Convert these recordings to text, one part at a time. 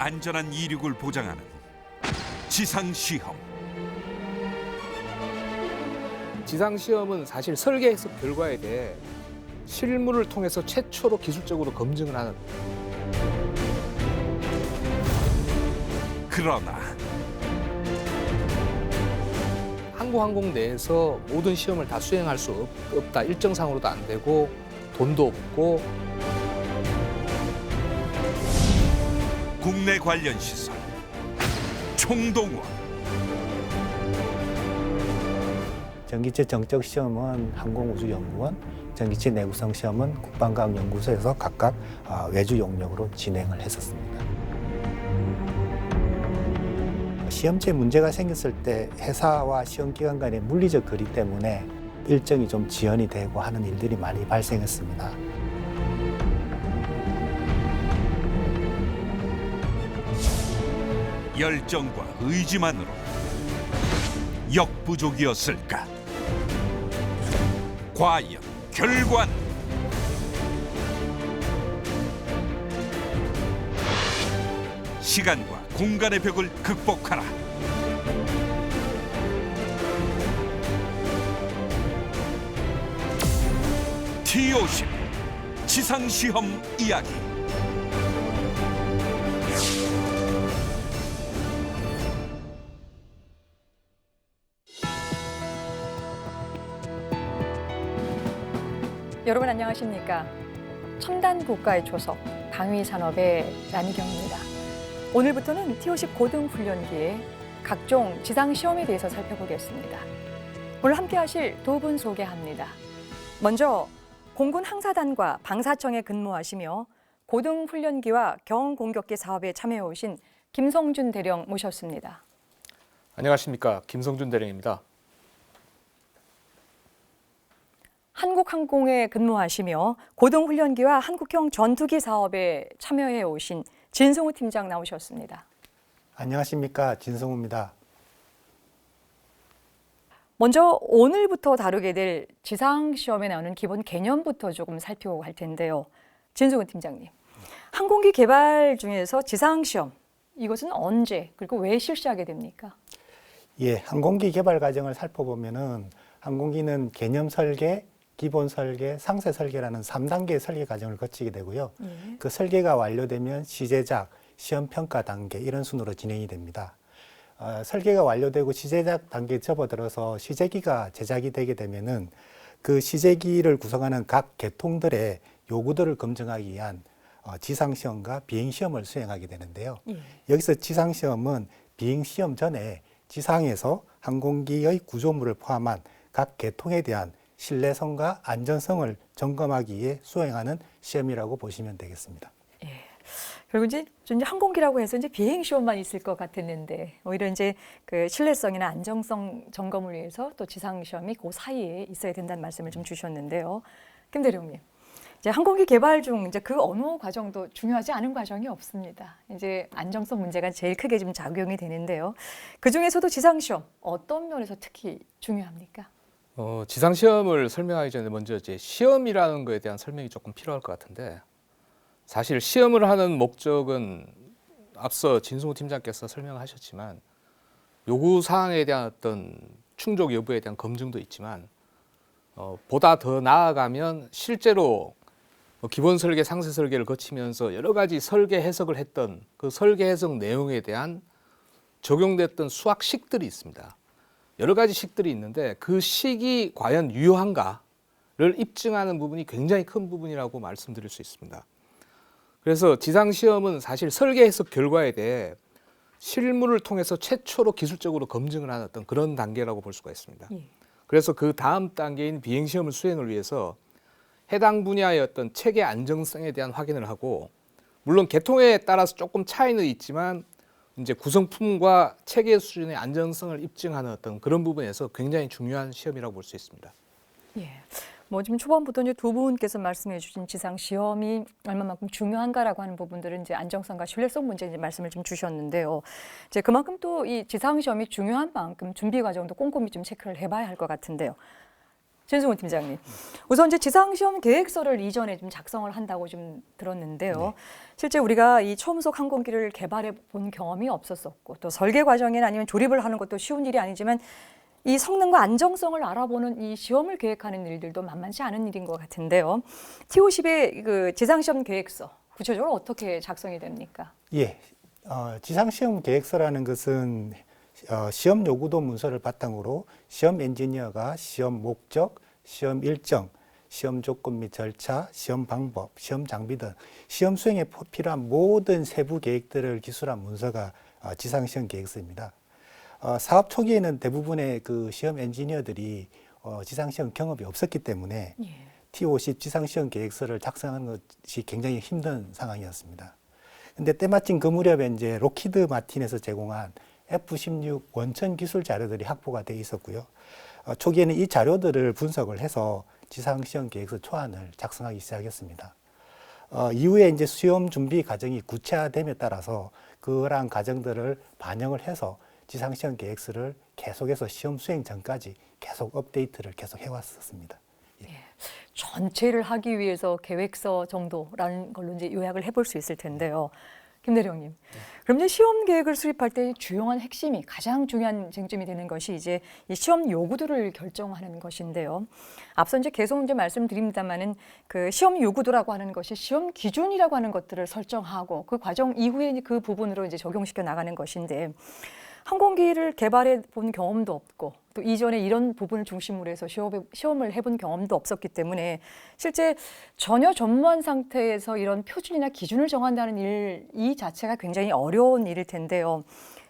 안전한 이륙을 보장하는 지상시험. 지상시험은 사실 설계 해석 결과에 대해 실물을 통해서 최초로 기술적으로 검증을 하는. 그러나 한국항공 내에서 모든 시험을 다 수행할 수 없다. 일정상으로도 안 되고 돈도 없고. 국내 관련 시설 총동원. 전기체 정적 시험은 항공우주연구원, 전기체 내구성 시험은 국방과학연구소에서 각각 외주 용역으로 진행을 했었습니다. 시험체에 문제가 생겼을 때 회사와 시험기관 간의 물리적 거리 때문에 일정이 좀 지연이 되고 하는 일들이 많이 발생했습니다. 열정과 의지만으로 역부족이었을까? 과연 결과는? 시간과 공간의 벽을 극복하라. T50 지상시험 이야기. 여러분 안녕하십니까? 첨단 국가의 초석, 방위산업의 남희경입니다. 오늘부터는 T50 고등훈련기의 각종 지상시험에 대해서 살펴보겠습니다. 오늘 함께 하실 두 분 소개합니다. 먼저 공군 항사단과 방사청에 근무하시며 고등훈련기와 경공격기 사업에 참여해 오신 김성준 대령 모셨습니다. 안녕하십니까. 김성준 대령입니다. 한국항공에 근무하시며 고등훈련기와 한국형 전투기 사업에 참여해 오신 진성우 팀장 나오셨습니다. 안녕하십니까. 진성우입니다. 먼저 오늘부터 다루게 될 지상시험에 나오는 기본 개념부터 조금 살펴보고 할 텐데요. 진성우 팀장님, 항공기 개발 중에서 지상시험, 이것은 언제 그리고 왜 실시하게 됩니까? 예, 항공기 개발 과정을 살펴보면은 항공기는 개념 설계, 기본 설계, 상세 설계라는 3단계의 설계 과정을 거치게 되고요. 그 설계가 완료되면 시제작, 시험 평가 단계 이런 순으로 진행이 됩니다. 설계가 완료되고 시제작 단계에 접어들어서 시제기가 제작이 되게 되면은 그 시제기를 구성하는 각 계통들의 요구들을 검증하기 위한 지상시험과 비행시험을 수행하게 되는데요. 여기서 지상시험은 비행시험 전에 지상에서 항공기의 구조물을 포함한 각 계통에 대한 신뢰성과 안전성을 점검하기 위해 수행하는 시험이라고 보시면 되겠습니다. 예. 결국 이제 항공기라고 해서 이제 비행 시험만 있을 것 같았는데 오히려 이제 그 신뢰성이나 안정성 점검을 위해서 또 지상 시험이 그 사이에 있어야 된다는 말씀을 좀 주셨는데요. 김 대령님, 이제 항공기 개발 중 이제 그 어느 과정도 중요하지 않은 과정이 없습니다. 이제 안정성 문제가 제일 크게 좀 작용이 되는데요. 그 중에서도 지상 시험 어떤 면에서 특히 중요합니까? 지상시험을 설명하기 전에 먼저 이제 시험이라는 거에 대한 설명이 조금 필요할 것 같은데, 사실 시험을 하는 목적은 앞서 진승우 팀장께서 설명하셨지만 요구사항에 대한 어떤 충족 여부에 대한 검증도 있지만 보다 더 나아가면 실제로 기본 설계, 상세 설계를 거치면서 여러 가지 설계 해석을 했던 그 설계 해석 내용에 대한 적용됐던 수학식들이 있습니다. 여러 가지 식들이 있는데 그 식이 과연 유효한가를 입증하는 부분이 굉장히 큰 부분이라고 말씀드릴 수 있습니다. 그래서 지상시험은 사실 설계 해석 결과에 대해 실물을 통해서 최초로 기술적으로 검증을 하는 어떤 그런 단계라고 볼 수가 있습니다. 그래서 그 다음 단계인 비행시험을 수행을 위해서 해당 분야의 어떤 체계 안정성에 대한 확인을 하고, 물론 계통에 따라서 조금 차이는 있지만 이제 구성품과 체계 수준의 안정성을 입증하는 어떤 그런 부분에서 굉장히 중요한 시험이라고 볼 수 있습니다. 예. 뭐 지금 초반부터 이제 두 분께서 말씀해 주신 지상 시험이 얼마만큼 중요한가라고 하는 부분들은 이제 안정성과 신뢰성 문제 이제 말씀을 좀 주셨는데요. 이제 그만큼 또 이 지상 시험이 중요한 만큼 준비 과정도 꼼꼼히 좀 체크를 해봐야 할 것 같은데요. 전승훈 팀장님. 우선 이제 지상시험 계획서를 이전에 좀 작성을 한다고 좀 들었는데요. 네. 실제 우리가 이 초음속 항공기를 개발해 본 경험이 없었었고 또 설계 과정이나 아니면 조립을 하는 것도 쉬운 일이 아니지만 이 성능과 안정성을 알아보는 이 시험을 계획하는 일들도 만만치 않은 일인 것 같은데요. T50의 그 지상시험 계획서 구체적으로 어떻게 작성이 됩니까? 예, 지상시험 계획서라는 것은 시험 요구도 문서를 바탕으로 시험 엔지니어가 시험 목적, 시험 일정, 시험 조건 및 절차, 시험 방법, 시험 장비 등 시험 수행에 필요한 모든 세부 계획들을 기술한 문서가 지상시험 계획서입니다. 사업 초기에는 대부분의 그 시험 엔지니어들이 지상시험 경험이 없었기 때문에 예. T50 지상시험 계획서를 작성하는 것이 굉장히 힘든 상황이었습니다. 근데 때마침 그 무렵에 이제 록히드 마틴에서 제공한 F-16 원천 기술 자료들이 확보가 돼 있었고요. 초기에는 이 자료들을 분석을 해서 지상시험 계획서 초안을 작성하기 시작했습니다. 이후에 이제 시험 준비 과정이 구체화됨에 따라서 그러한 과정들을 반영을 해서 지상시험 계획서를 계속해서 시험 수행 전까지 계속 업데이트를 계속 해왔었습니다. 전체를 하기 위해서 계획서 정도라는 걸로 이제 요약을 해볼 수 있을 텐데요. 김 대령님, 그럼 이제 시험 계획을 수립할 때 주요한 핵심이 가장 중요한 쟁점이 되는 것이 이제 이 시험 요구도를 결정하는 것인데요. 앞서 이제 계속 이제 말씀드립니다만은 그 시험 요구도라고 하는 것이 시험 기준이라고 하는 것들을 설정하고 그 과정 이후에 이제 그 부분으로 이제 적용시켜 나가는 것인데. 항공기를 개발해 본 경험도 없고 또 이전에 이런 부분을 중심으로 해서 시험을 해본 경험도 없었기 때문에 실제 전혀 전무한 상태에서 이런 표준이나 기준을 정한다는 일 이 자체가 굉장히 어려운 일일 텐데요.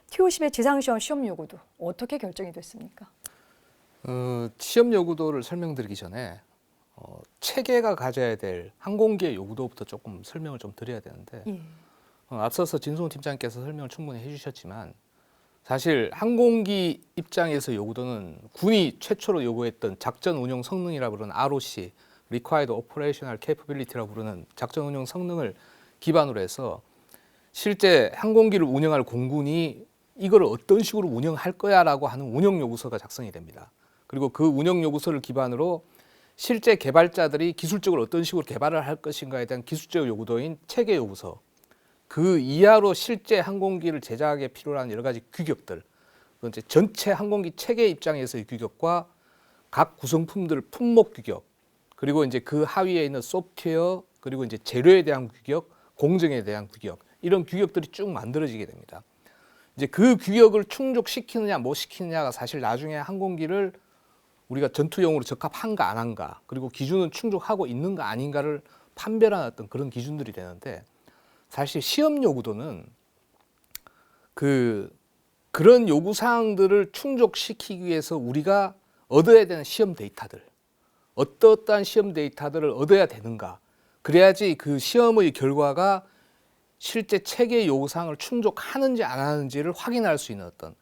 T50의 지상시험 시험 요구도 어떻게 결정이 됐습니까? 시험 요구도를 설명드리기 전에 체계가 가져야 될 항공기의 요구도부터 조금 설명을 좀 드려야 되는데 예. 앞서서 진승훈 팀장께서 설명을 충분히 해주셨지만 사실 항공기 입장에서 요구도는 군이 최초로 요구했던 작전 운용 성능이라 부르는 ROC, Required Operational Capability라고 부르는 작전 운용 성능을 기반으로 해서 실제 항공기를 운영할 공군이 이걸 어떤 식으로 운영할 거야라고 하는 운영 요구서가 작성이 됩니다. 그리고 그 운영 요구서를 기반으로 실제 개발자들이 기술적으로 어떤 식으로 개발을 할 것인가에 대한 기술적 요구도인 체계 요구서, 그 이하로 실제 항공기를 제작하기에 필요한 여러 가지 규격들, 이제 전체 항공기 체계 입장에서의 규격과 각 구성품들 품목 규격, 그리고 이제 그 하위에 있는 소프트웨어, 그리고 이제 재료에 대한 규격, 공정에 대한 규격, 이런 규격들이 쭉 만들어지게 됩니다. 이제 그 규격을 충족시키느냐 못 시키느냐가 사실 나중에 항공기를 우리가 전투용으로 적합한가 안 한가, 그리고 기준은 충족하고 있는가 아닌가를 판별하는 어떤 그런 기준들이 되는데, 사실 시험 요구도는 그런 요구 사항들을 충족시키기 위해서 우리가 얻어야 되는 시험 데이터들, 어떠한 시험 데이터들을 얻어야 되는가, 그래야지 그 시험의 결과가 실제 체계 요구 사항을 충족하는지 안 하는지를 확인할 수 있는 어떤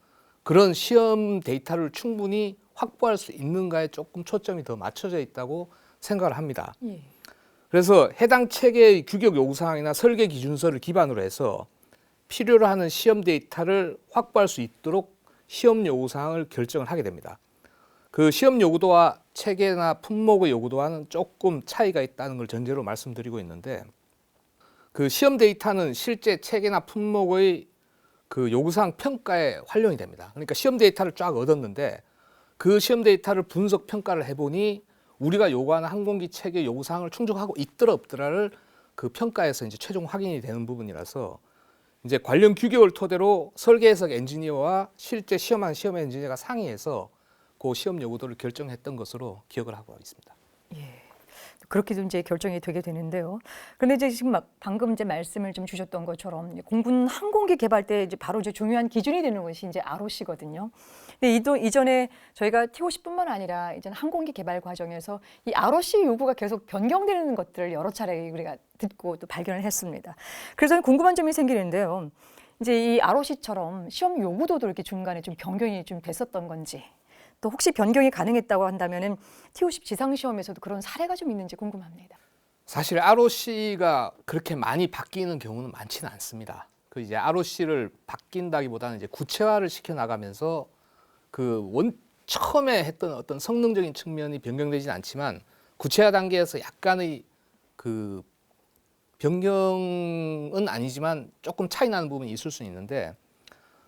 그런 시험 데이터를 충분히 확보할 수 있는가에 조금 초점이 더 맞춰져 있다고 생각을 합니다. 예. 그래서 해당 체계의 규격 요구사항이나 설계 기준서를 기반으로 해서 필요로 하는 시험 데이터를 확보할 수 있도록 시험 요구사항을 결정을 하게 됩니다. 그 시험 요구도와 체계나 품목의 요구도와는 조금 차이가 있다는 걸 전제로 말씀드리고 있는데, 그 시험 데이터는 실제 체계나 품목의 그 요구사항 평가에 활용이 됩니다. 그러니까 시험 데이터를 쫙 얻었는데 그 시험 데이터를 분석 평가를 해보니 우리가 요구하는 항공기 체계 요구사항을 충족하고 있더라 없더라를 그 평가에서 이제 최종 확인이 되는 부분이라서 이제 관련 규격을 토대로 설계해석 엔지니어와 실제 시험한 시험 엔지니어가 상의해서 그 시험 요구도를 결정했던 것으로 기억을 하고 있습니다. 예. 그렇게도 이제 결정이 되게 되는데요. 그런데 이제 지금 방금 이제 말씀을 좀 주셨던 것처럼 공군 항공기 개발 때 이제 바로 이제 중요한 기준이 되는 것이 이제 ROC거든요. 근데 이전에 저희가 T50뿐만 아니라 이제 항공기 개발 과정에서 이 ROC 요구가 계속 변경되는 것들을 여러 차례 우리가 듣고 또 발견을 했습니다. 그래서 궁금한 점이 생기는데요. 이제 이 ROC처럼 시험 요구도도 이렇게 중간에 좀 변경이 좀 됐었던 건지, 또 혹시 변경이 가능했다고 한다면은 T50 지상 시험에서도 그런 사례가 좀 있는지 궁금합니다. 사실 ROC가 그렇게 많이 바뀌는 경우는 많지는 않습니다. 그 이제 ROC를 바뀐다기보다는 이제 구체화를 시켜 나가면서 그 처음에 했던 어떤 성능적인 측면이 변경되지는 않지만 구체화 단계에서 약간의 그 변경은 아니지만 조금 차이 나는 부분이 있을 수는 있는데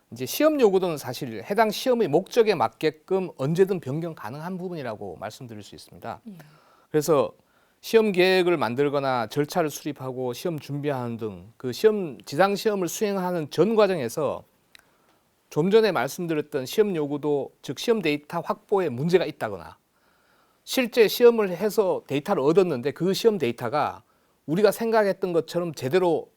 이제 시험 요구도는 사실 해당 시험의 목적에 맞게끔 언제든 변경 가능한 부분이라고 말씀드릴 수 있습니다. 그래서 시험 계획을 만들거나 절차를 수립하고 시험 준비하는 등 그 지상 시험을 수행하는 전 과정에서 좀 전에 말씀드렸던 시험 요구도 즉 시험 데이터 확보에 문제가 있다거나 실제 시험을 해서 데이터를 얻었는데 그 시험 데이터가 우리가 생각했던 것처럼 제대로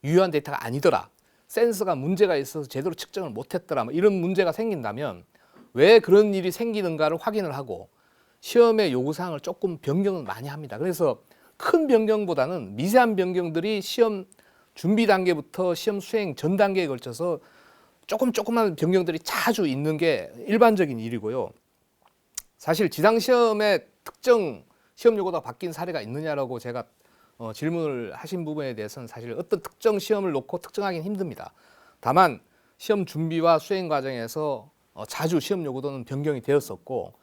유효한 데이터가 아니더라. 센서가 문제가 있어서 제대로 측정을 못했더라. 이런 문제가 생긴다면 왜 그런 일이 생기는가를 확인을 하고 시험의 요구사항을 조금 변경을 많이 합니다. 그래서 큰 변경보다는 미세한 변경들이 시험 준비 단계부터 시험 수행 전 단계에 걸쳐서 조그만 변경들이 자주 있는 게 일반적인 일이고요. 사실 지상시험의 특정 시험 요구가 바뀐 사례가 있느냐라고 제가 질문을 하신 부분에 대해서는 사실 어떤 특정 시험을 놓고 특정하기는 힘듭니다. 다만 시험 준비와 수행 과정에서 자주 시험 요구도는 변경이 되었었고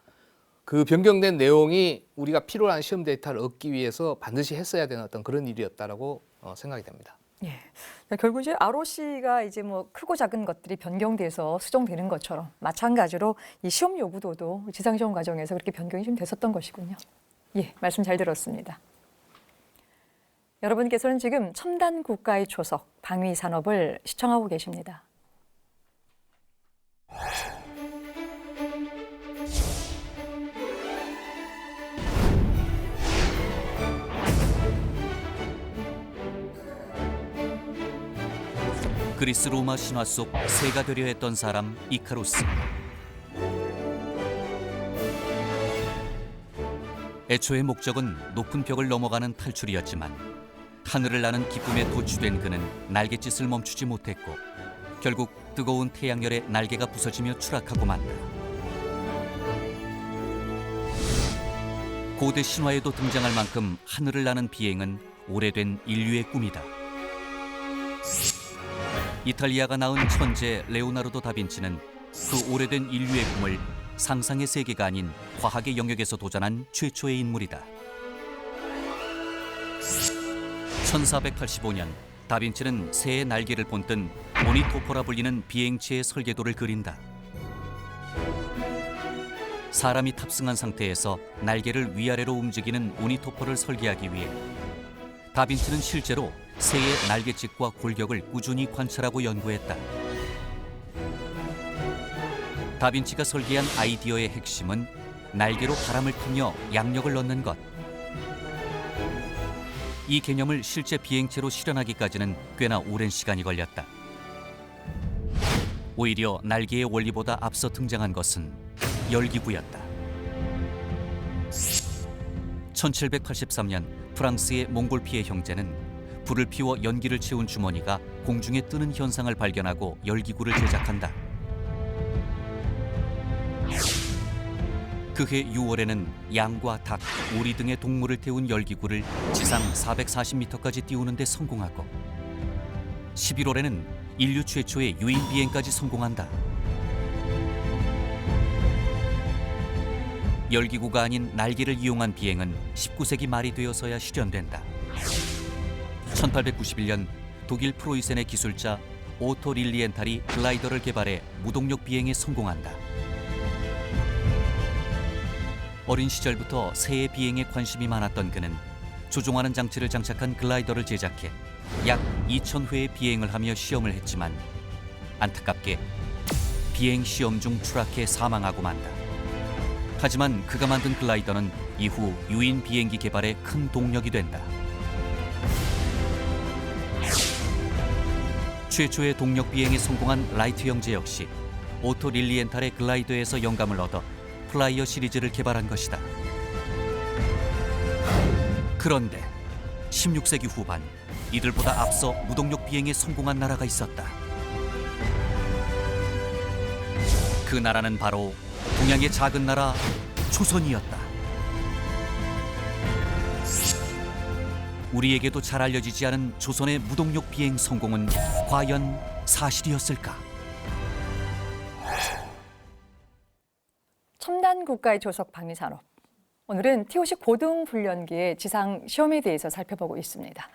그 변경된 내용이 우리가 필요로 한 시험 데이터를 얻기 위해서 반드시 했어야 되는 어떤 그런 일이었다라고 생각이 됩니다. 예. 결국 이제 ROC가 이제 뭐 크고 작은 것들이 변경돼서 수정되는 것처럼 마찬가지로 이 시험 요구도도 지상시험 과정에서 그렇게 변경이 좀 됐었던 것이군요. 예, 말씀 잘 들었습니다. 여러분께서는 지금 첨단 국가의 초석, 방위 산업을 시청하고 계십니다. 그리스 로마 신화 속 새가 되려 했던 사람 이카루스. 애초의 목적은 높은 벽을 넘어가는 탈출이었지만 하늘을 나는 기쁨에 도취된 그는 날갯짓을 멈추지 못했고 결국 뜨거운 태양열에 날개가 부서지며 추락하고 만다. 고대 신화에도 등장할 만큼 하늘을 나는 비행은 오래된 인류의 꿈이다. 이탈리아가 낳은 천재 레오나르도 다빈치는 그 오래된 인류의 꿈을 상상의 세계가 아닌 과학의 영역에서 도전한 최초의 인물이다. 1485년 다빈치는 새의 날개를 본뜬 오니토포라 불리는 비행체의 설계도를 그린다. 사람이 탑승한 상태에서 날개를 위아래로 움직이는 오니토포를 설계하기 위해 다빈치는 실제로 새의 날갯짓과 골격을 꾸준히 관찰하고 연구했다. 다빈치가 설계한 아이디어의 핵심은 날개로 바람을 타며 양력을 넣는 것. 이 개념을 실제 비행체로 실현하기까지는 꽤나 오랜 시간이 걸렸다. 오히려 날개의 원리보다 앞서 등장한 것은 열기구였다. 1783년 프랑스의 몽골피의 형제는 불을 피워 연기를 채운 주머니가 공중에 뜨는 현상을 발견하고 열기구를 제작한다. 그해 6월에는 양과 닭, 오리 등의 동물을 태운 열기구를 지상 440m까지 띄우는 데 성공하고 11월에는 인류 최초의 유인 비행까지 성공한다. 열기구가 아닌 날개를 이용한 비행은 19세기 말이 되어서야 실현된다. 1891년 독일 프로이센의 기술자 오토 릴리엔탈이 글라이더를 개발해 무동력 비행에 성공한다. 어린 시절부터 새의 비행에 관심이 많았던 그는 조종하는 장치를 장착한 글라이더를 제작해 약 2000회의 비행을 하며 시험을 했지만 안타깝게 비행 시험 중 추락해 사망하고 만다. 하지만 그가 만든 글라이더는 이후 유인 비행기 개발에 큰 동력이 된다. 최초의 동력 비행에 성공한 라이트 형제 역시 오토 릴리엔탈의 글라이더에서 영감을 얻어 플라이어 시리즈를 개발한 것이다. 그런데 16세기 후반 이들보다 앞서 무동력 비행에 성공한 나라가 있었다. 그 나라는 바로 동양의 작은 나라 조선이었다. 우리에게도 잘 알려지지 않은 조선의 무동력 비행 성공은 과연 사실이었을까? 첨단 국가의 조석 방위산업. 오늘은 T50 고등훈련기의 지상 시험에 대해서 살펴보고 있습니다.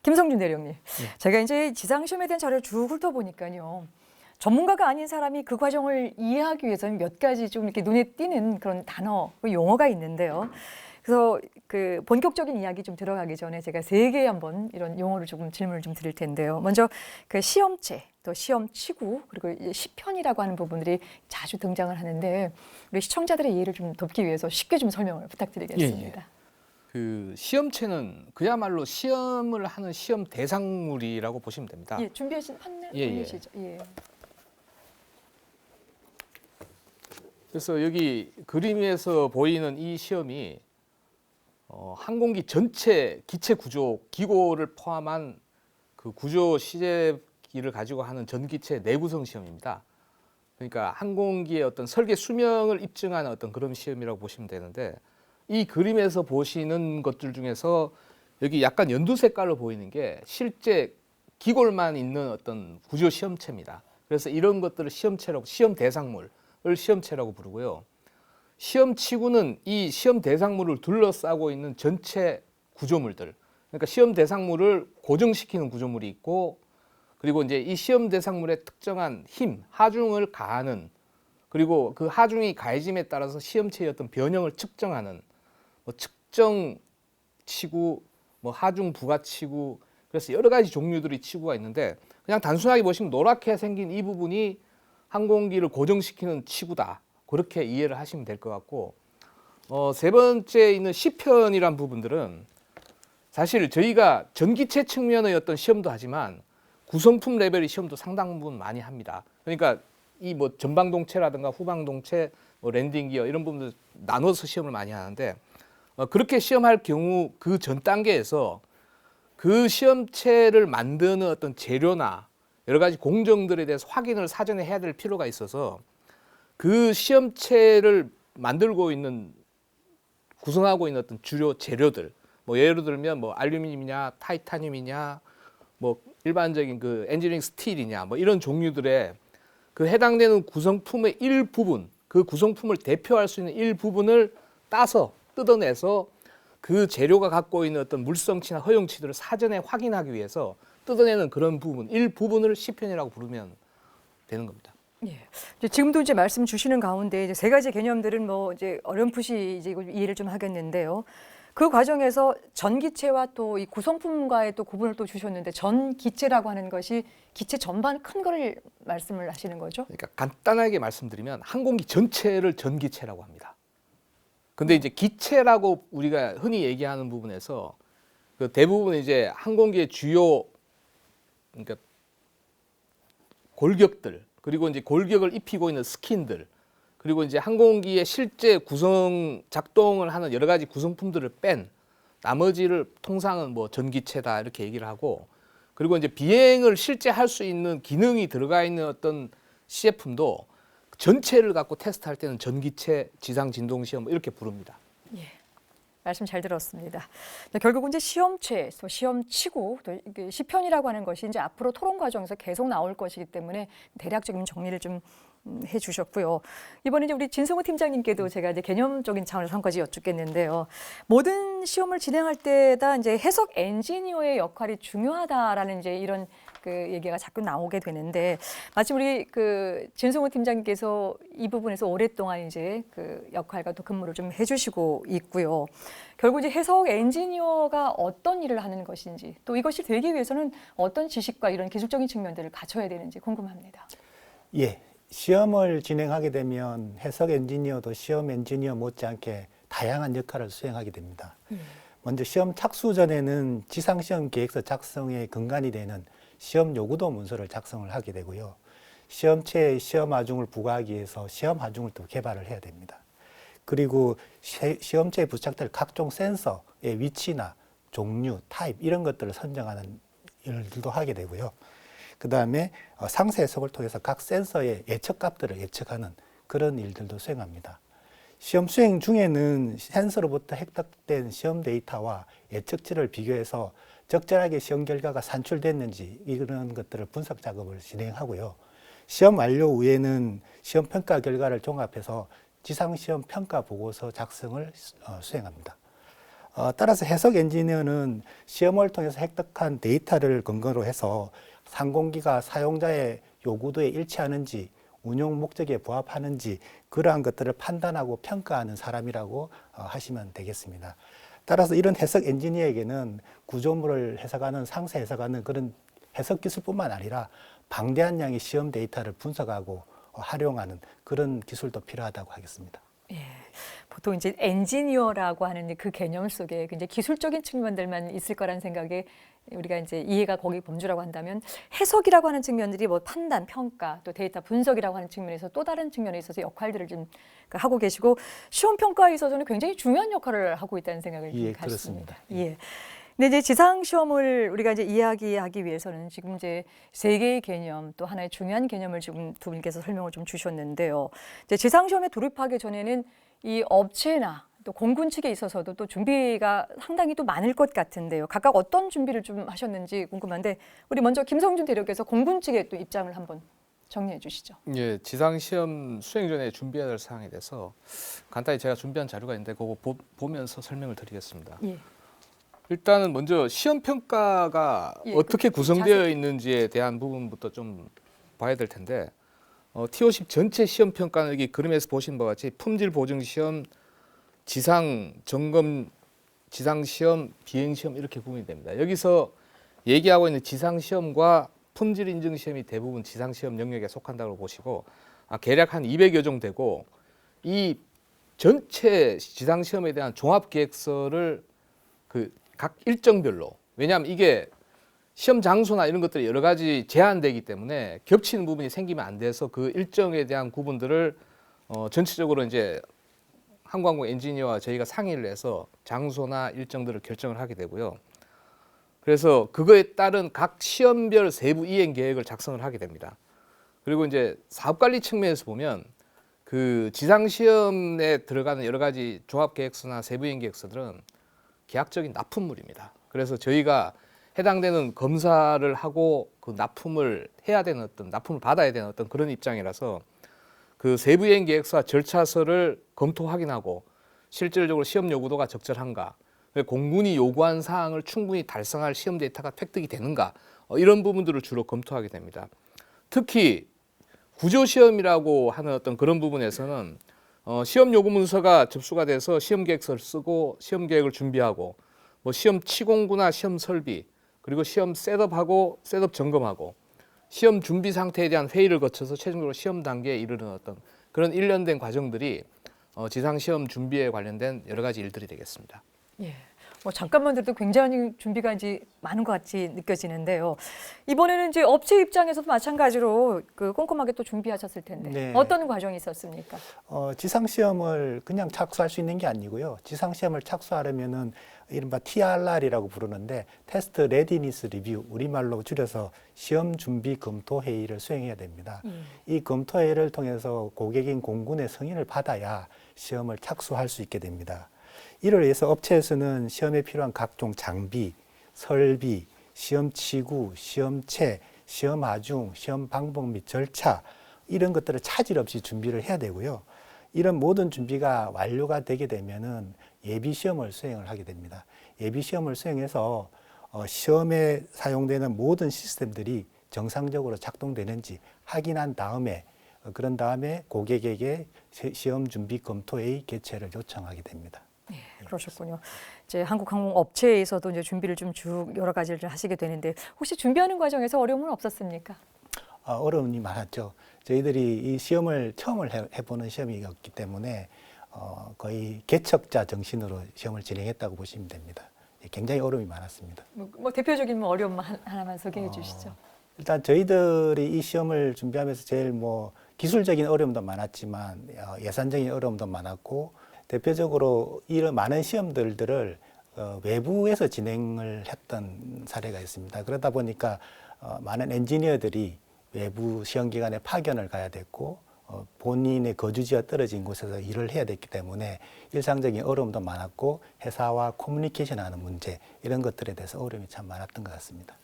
김성준 대령님, 제가 이제 지상 시험에 대한 자료를 쭉 훑어보니까요. 전문가가 아닌 사람이 그 과정을 이해하기 위해서는 몇 가지 좀 이렇게 눈에 띄는 그런 단어, 용어가 있는데요. 그래서 그 본격적인 이야기 좀 들어가기 전에 제가 세 개 한번 이런 용어를 조금 질문을 좀 드릴 텐데요. 먼저 그 시험체, 또 시험치구, 그리고 이제 시편이라고 하는 부분들이 자주 등장을 하는데 우리 시청자들의 이해를 좀 돕기 위해서 쉽게 좀 설명을 부탁드리겠습니다. 그 시험체는 그야말로 시험을 하는 시험 대상물이라고 보시면 됩니다. 예, 준비하신 판넬 예, 예. 보이시죠? 예. 그래서 여기 그림에서 보이는 이 시험이 항공기 전체 기체 구조 기고를 포함한 그 구조 시제기를 가지고 하는 전기체 내구성 시험입니다. 그러니까 항공기의 어떤 설계 수명을 입증하는 어떤 그런 시험이라고 보시면 되는데, 이 그림에서 보시는 것들 중에서 여기 약간 연두 색깔로 보이는 게 실제 기골만 있는 어떤 구조 시험체입니다. 그래서 이런 것들을 시험체라고, 시험 대상물을 시험체라고 부르고요. 시험치구는 이 시험 대상물을 둘러싸고 있는 전체 구조물들, 그러니까 시험 대상물을 고정시키는 구조물이 있고, 그리고 이제 이 시험 대상물에 특정한 힘, 하중을 가하는, 그리고 그 하중이 가해짐에 따라서 시험체의 어떤 변형을 측정하는 뭐 측정 치구, 뭐 하중 부가 치구, 그래서 여러 가지 종류들의 치구가 있는데, 그냥 단순하게 보시면 노랗게 생긴 이 부분이 항공기를 고정시키는 치구다, 그렇게 이해를 하시면 될 것 같고, 세 번째 있는 시편이란 부분들은 사실 저희가 전기체 측면의 어떤 시험도 하지만 구성품 레벨의 시험도 상당 부분 많이 합니다. 그러니까 이 뭐 전방동체라든가 후방동체, 뭐 랜딩 기어 이런 부분들 나눠서 시험을 많이 하는데, 그렇게 시험할 경우 그 전 단계에서 그 시험체를 만드는 어떤 재료나 여러 가지 공정들에 대해서 확인을 사전에 해야 될 필요가 있어서 그 시험체를 만들고 있는, 구성하고 있는 어떤 주요 재료들, 뭐 예를 들면 뭐 알루미늄이냐 타이타늄이냐 뭐 일반적인 그 엔지니어링 스틸이냐 뭐 이런 종류들의 그 해당되는 구성품의 일부분, 그 구성품을 대표할 수 있는 일부분을 따서 뜯어내서 그 재료가 갖고 있는 어떤 물성치나 허용치들을 사전에 확인하기 위해서 뜯어내는 그런 부분, 일부분을 시편이라고 부르면 되는 겁니다. 예. 이제 지금도 이제 말씀 주시는 가운데 이제 세 가지 개념들은 뭐 이제 어렴풋이 이제 이해를 좀 하겠는데요. 그 과정에서 전기체와 또 이 구성품과의 또 구분을 또 주셨는데, 전기체라고 하는 것이 기체 전반 큰 거를 말씀을 하시는 거죠? 그러니까 간단하게 말씀드리면 항공기 전체를 전기체라고 합니다. 근데 이제 기체라고 우리가 흔히 얘기하는 부분에서 그 대부분 이제 항공기의 주요, 그러니까 골격들, 그리고 이제 골격을 입히고 있는 스킨들, 그리고 이제 항공기의 실제 구성 작동을 하는 여러 가지 구성품들을 뺀 나머지를 통상은 뭐 전기체다 이렇게 얘기를 하고, 그리고 이제 비행을 실제 할 수 있는 기능이 들어가 있는 어떤 시제품도 전체를 갖고 테스트할 때는 전기체 지상 진동 시험 이렇게 부릅니다. 예. 말씀 잘 들었습니다. 결국은 이제 시험체, 또 시험치고, 또 이게 시편이라고 하는 것이 이제 앞으로 토론 과정에서 계속 나올 것이기 때문에 대략적인 정리를 좀 해주셨고요. 이번에 이제 우리 진성호 팀장님께도 제가 이제 개념적인 차원에서 한 가지 여쭙겠는데요. 모든 시험을 진행할 때다 이제 해석 엔지니어의 역할이 중요하다라는 이제 이런 그 얘기가 자꾸 나오게 되는데, 마침 우리 그 진성호 팀장님께서 이 부분에서 오랫동안 이제 그 역할과 또 근무를 좀 해주시고 있고요. 결국 이제 해석 엔지니어가 어떤 일을 하는 것인지, 또 이것이 되기 위해서는 어떤 지식과 이런 기술적인 측면들을 갖춰야 되는지 궁금합니다. 예, 시험을 진행하게 되면 해석 엔지니어도 시험 엔지니어 못지않게 다양한 역할을 수행하게 됩니다. 먼저 시험 착수 전에는 지상시험 계획서 작성의 근간이 되는 시험 요구도 문서를 작성을 하게 되고요. 시험체에 시험 하중을 부과하기 위해서 시험 하중을 또 개발을 해야 됩니다. 그리고 시험체에 부착될 각종 센서의 위치나 종류, 타입 이런 것들을 선정하는 일들도 하게 되고요. 그 다음에 상세 해석을 통해서 각 센서의 예측값들을 예측하는 그런 일들도 수행합니다. 시험 수행 중에는 센서로부터 획득된 시험 데이터와 예측치를 비교해서 적절하게 시험 결과가 산출됐는지 이런 것들을 분석 작업을 진행하고요. 시험 완료 후에는 시험 평가 결과를 종합해서 지상시험 평가 보고서 작성을 수행합니다. 따라서 해석 엔지니어는 시험을 통해서 획득한 데이터를 근거로 해서 상공기가 사용자의 요구도에 일치하는지 운용 목적에 부합하는지 그러한 것들을 판단하고 평가하는 사람이라고 하시면 되겠습니다. 따라서 이런 해석 엔지니어에게는 구조물을 해석하는 상세 해석하는 그런 해석 기술뿐만 아니라 방대한 양의 시험 데이터를 분석하고 활용하는 그런 기술도 필요하다고 하겠습니다. 예, 보통 이제 엔지니어라고 하는 그 개념 속에 굉장히 기술적인 측면들만 있을 거라는 생각에 우리가 이제 이해가 거기 범주라고 한다면 해석이라고 하는 측면들이 뭐 판단, 평가, 또 데이터 분석이라고 하는 측면에서 또 다른 측면에 있어서 역할들을 좀 하고 계시고 시험 평가에 있어서는 굉장히 중요한 역할을 하고 있다는 생각을 예, 갖습니다. 그렇습니다. 예. 근데 이제 지상 시험을 우리가 이제 이야기하기 위해서는 지금 이제 세 개의 개념 또 하나의 중요한 개념을 지금 두 분께서 설명을 좀 주셨는데요. 이제 지상 시험에 돌입하기 전에는 이 업체나 또 공군 측에 있어서도 또 준비가 상당히 또 많을 것 같은데요. 각각 어떤 준비를 좀 하셨는지 궁금한데 우리 먼저 김성준 대령께서 공군 측의 또 입장을 한번 정리해 주시죠. 예, 지상 시험 수행 전에 준비해야 될 사항에 대해서 간단히 제가 준비한 자료가 있는데 그거 보면서 설명을 드리겠습니다. 예. 일단은 먼저 시험 평가가 예, 어떻게 그 구성되어 자세- 있는지에 대한 부분부터 좀 봐야 될 텐데 T50 전체 시험 평가는 여기 그림에서 보신 바와 같이 품질 보증 시험, 지상 점검, 지상 시험, 비행 시험 이렇게 구분이 됩니다. 여기서 얘기하고 있는 지상 시험과 품질 인증 시험이 대부분 지상 시험 영역에 속한다고 보시고 대략 한 200여 종 되고 이 전체 지상 시험에 대한 종합 계획서를 그 각 일정별로 왜냐하면 이게 시험 장소나 이런 것들이 여러 가지 제한되기 때문에 겹치는 부분이 생기면 안 돼서 그 일정에 대한 구분들을 전체적으로 이제 항공항공 엔지니어와 저희가 상의를 해서 장소나 일정들을 결정을 하게 되고요. 그래서 그거에 따른 각 시험별 세부 이행 계획을 작성을 하게 됩니다. 그리고 이제 사업 관리 측면에서 보면 그 지상 시험에 들어가는 여러 가지 종합 계획서나 세부 이행 계획서들은 계약적인 납품물입니다. 그래서 저희가 해당되는 검사를 하고 그 납품을 해야 되는 납품을 받아야 되는 그런 입장이라서 그 세부 이행 계획서와 절차서를 검토 확인하고 실질적으로 시험 요구도가 적절한가, 공군이 요구한 사항을 충분히 달성할 시험 데이터가 획득이 되는가 이런 부분들을 주로 검토하게 됩니다. 특히 구조 시험이라고 하는 그런 부분에서는 시험 요구 문서가 접수가 돼서 시험 계획서를 쓰고 시험 계획을 준비하고 뭐 시험 치공구나 시험 설비 그리고 시험 셋업하고 셋업 점검하고 시험 준비 상태에 대한 회의를 거쳐서 최종적으로 시험 단계에 이르는 그런 일련된 과정들이 지상 시험 준비에 관련된 여러 가지 일들이 되겠습니다. 예. 뭐 잠깐만 들어도 굉장히 준비가 이제 많은 것 같이 느껴지는데요. 이번에는 이제 업체 입장에서도 마찬가지로 그 꼼꼼하게 또 준비하셨을 텐데 네. 어떤 과정이 있었습니까? 지상시험을 그냥 착수할 수 있는 게 아니고요. 지상시험을 착수하려면은 이른바 TRR이라고 부르는데 테스트 레디니스 리뷰, 우리말로 줄여서 시험 준비 검토 회의를 수행해야 됩니다. 이 검토 회의를 통해서 고객인 공군의 승인을 받아야 시험을 착수할 수 있게 됩니다. 이를 위해서 업체에서는 시험에 필요한 각종 장비, 설비, 시험 치구, 시험체, 시험 하중, 시험 방법 및 절차 이런 것들을 차질 없이 준비를 해야 되고요. 이런 모든 준비가 완료가 되게 되면은 예비 시험을 수행을 하게 됩니다. 예비 시험을 수행해서 시험에 사용되는 모든 시스템들이 정상적으로 작동되는지 확인한 다음에 그런 다음에 고객에게 시험 준비 검토회의 개최를 요청하게 됩니다. 네, 그러셨군요. 이제 한국항공 업체에서도 이제 준비를 좀 쭉 여러 가지를 좀 하시게 되는데 혹시 준비하는 과정에서 어려움은 없었습니까? 어려움이 많았죠. 저희들이 이 시험을 처음을 해보는 시험이었기 때문에 거의 개척자 정신으로 시험을 진행했다고 보시면 됩니다. 굉장히 어려움이 많았습니다. 뭐 대표적인 어려움 하나만 소개해 주시죠. 일단 저희들이 이 시험을 준비하면서 제일 기술적인 어려움도 많았지만 예산적인 어려움도 많았고 대표적으로 이런 많은 시험들을 외부에서 진행을 했던 사례가 있습니다. 그러다 보니까 많은 엔지니어들이 외부 시험기관에 파견을 가야 됐고 본인의 거주지와 떨어진 곳에서 일을 해야 됐기 때문에 일상적인 어려움도 많았고 회사와 커뮤니케이션하는 문제 이런 것들에 대해서 어려움이 참 많았던 것 같습니다.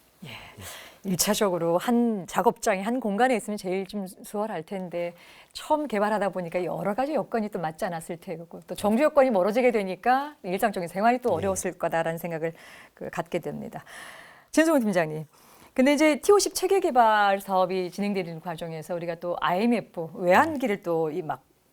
일차적으로 한 작업장이 한 공간에 있으면 제일 좀 수월할 텐데 처음 개발하다 보니까 여러 가지 여건이 또 맞지 않았을 테고 또 정주 여건이 멀어지게 되니까 일상적인 생활이 또 어려웠을 거다라는 생각을 갖게 됩니다. 진성훈 팀장님. 근데 이제 T50 체계 개발 사업이 진행되는 과정에서 우리가 또 IMF 외환기를 또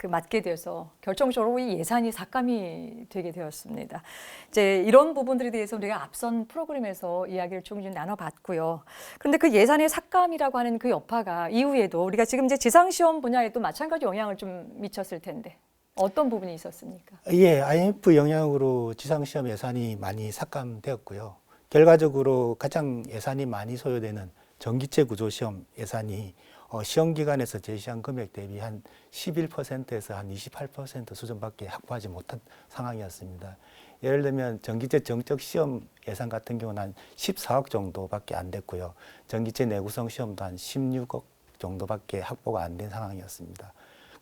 맡게 돼서 결정적으로 이 예산이 삭감이 되게 되었습니다. 이제 이런 부분들에 대해서 우리가 앞선 프로그램에서 이야기를 좀 나눠봤고요. 그런데 그 예산의 삭감이라고 하는 그 여파가 이후에도 우리가 지금 이제 지상시험 분야에도 마찬가지 영향을 좀 미쳤을 텐데 어떤 부분이 있었습니까? 예, IMF 영향으로 지상시험 예산이 많이 삭감되었고요. 결과적으로 가장 예산이 많이 소요되는 전기체 구조시험 예산이 시험 기간에서 제시한 금액 대비 한 11%에서 한 28% 수준밖에 확보하지 못한 상황이었습니다. 예를 들면 전기체 정적 시험 예산 같은 경우는 한 14억 정도밖에 안 됐고요. 전기체 내구성 시험도 한 16억 정도밖에 확보가 안 된 상황이었습니다.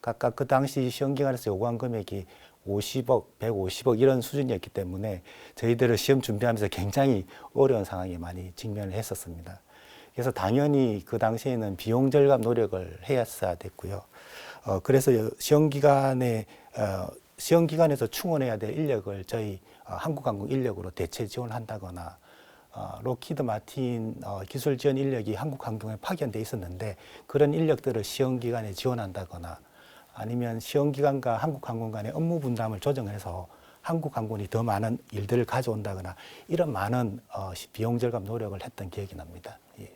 각각 그 당시 시험 기간에서 요구한 금액이 50억, 150억 이런 수준이었기 때문에 저희들은 시험 준비하면서 굉장히 어려운 상황에 많이 직면을 했었습니다. 그래서 당연히 그 당시에는 비용 절감 노력을 해야 됐고요. 그래서 시험 기간에서 충원해야 될 인력을 저희 한국항공 인력으로 대체 지원한다거나 록히드 마틴 기술 지원 인력이 한국항공에 파견돼 있었는데 그런 인력들을 시험 기간에 지원한다거나 아니면 시험 기간과 한국항공 간의 업무 분담을 조정해서 한국항공이 더 많은 일들을 가져온다거나 이런 많은 비용 절감 노력을 했던 기억이 납니다. 예.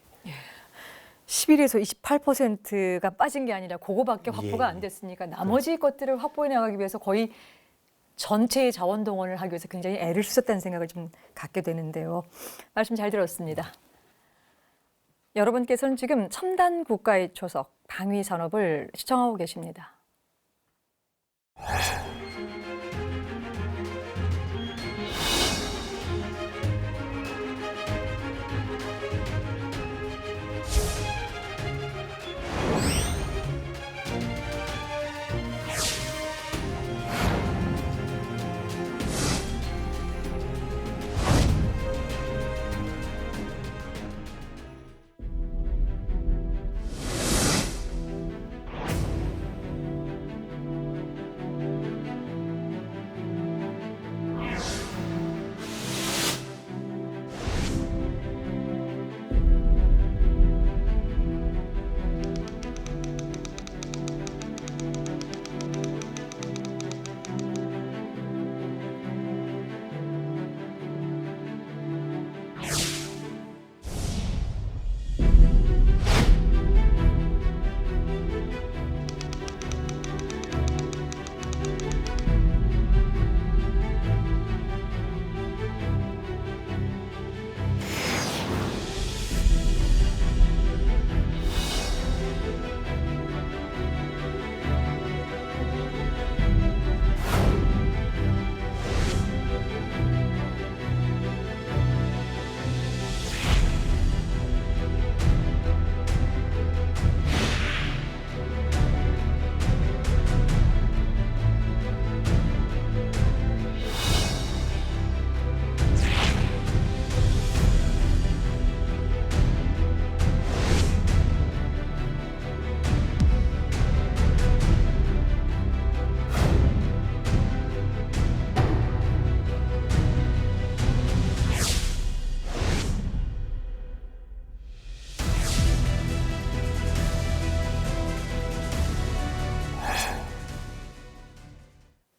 11에서 28%가 빠진 게 아니라 그거밖에 확보가 안 됐으니까 나머지 것들을 확보해 나가기 위해서 거의 전체의 자원 동원을 하기 위해서 굉장히 애를 쓰셨다는 생각을 좀 갖게 되는데요. 말씀 잘 들었습니다. 여러분께서는 지금 첨단 국가의 초석 방위 산업을 시청하고 계십니다.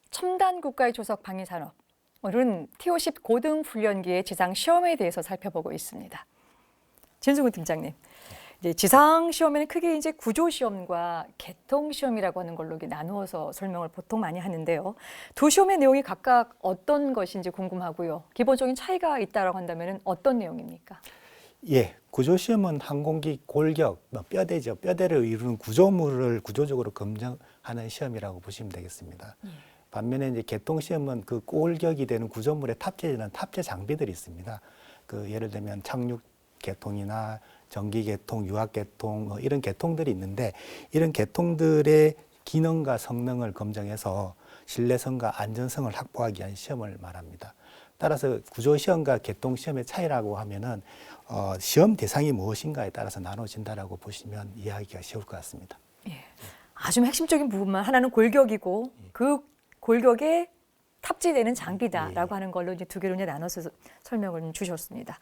첨단 국가의 조석 방위 산업. 오늘은 T50 고등 훈련기의 지상 시험에 대해서 살펴보고 있습니다. 진승훈 팀장님, 이제 지상 시험에는 크게 이제 구조 시험과 개통 시험이라고 하는 걸로 나누어서 설명을 보통 많이 하는데요. 두 시험의 내용이 각각 어떤 것인지 궁금하고요. 기본적인 차이가 있다라고 한다면 어떤 내용입니까? 예, 구조 시험은 항공기 골격, 뼈대죠. 뼈대를 이루는 구조물을 구조적으로 검증하는 시험이라고 보시면 되겠습니다. 반면에 이제 개통 시험은 그 골격이 되는 구조물에 탑재되는 탑재 장비들이 있습니다. 그 예를 들면 착륙 개통이나 전기 개통, 유압 개통 이런 개통들이 있는데 이런 개통들의 기능과 성능을 검증해서 신뢰성과 안전성을 확보하기 위한 시험을 말합니다. 따라서 구조시험과 개통시험의 차이라고 하면은 시험 대상이 무엇인가에 따라서 나눠진다라고 보시면 이해하기가 쉬울 것 같습니다. 아주 핵심적인 부분만 하나는 골격이고 그 골격에 탑재되는 장비다라고 하는 걸로 이제 두 개로 이제 나눠서 설명을 좀 주셨습니다.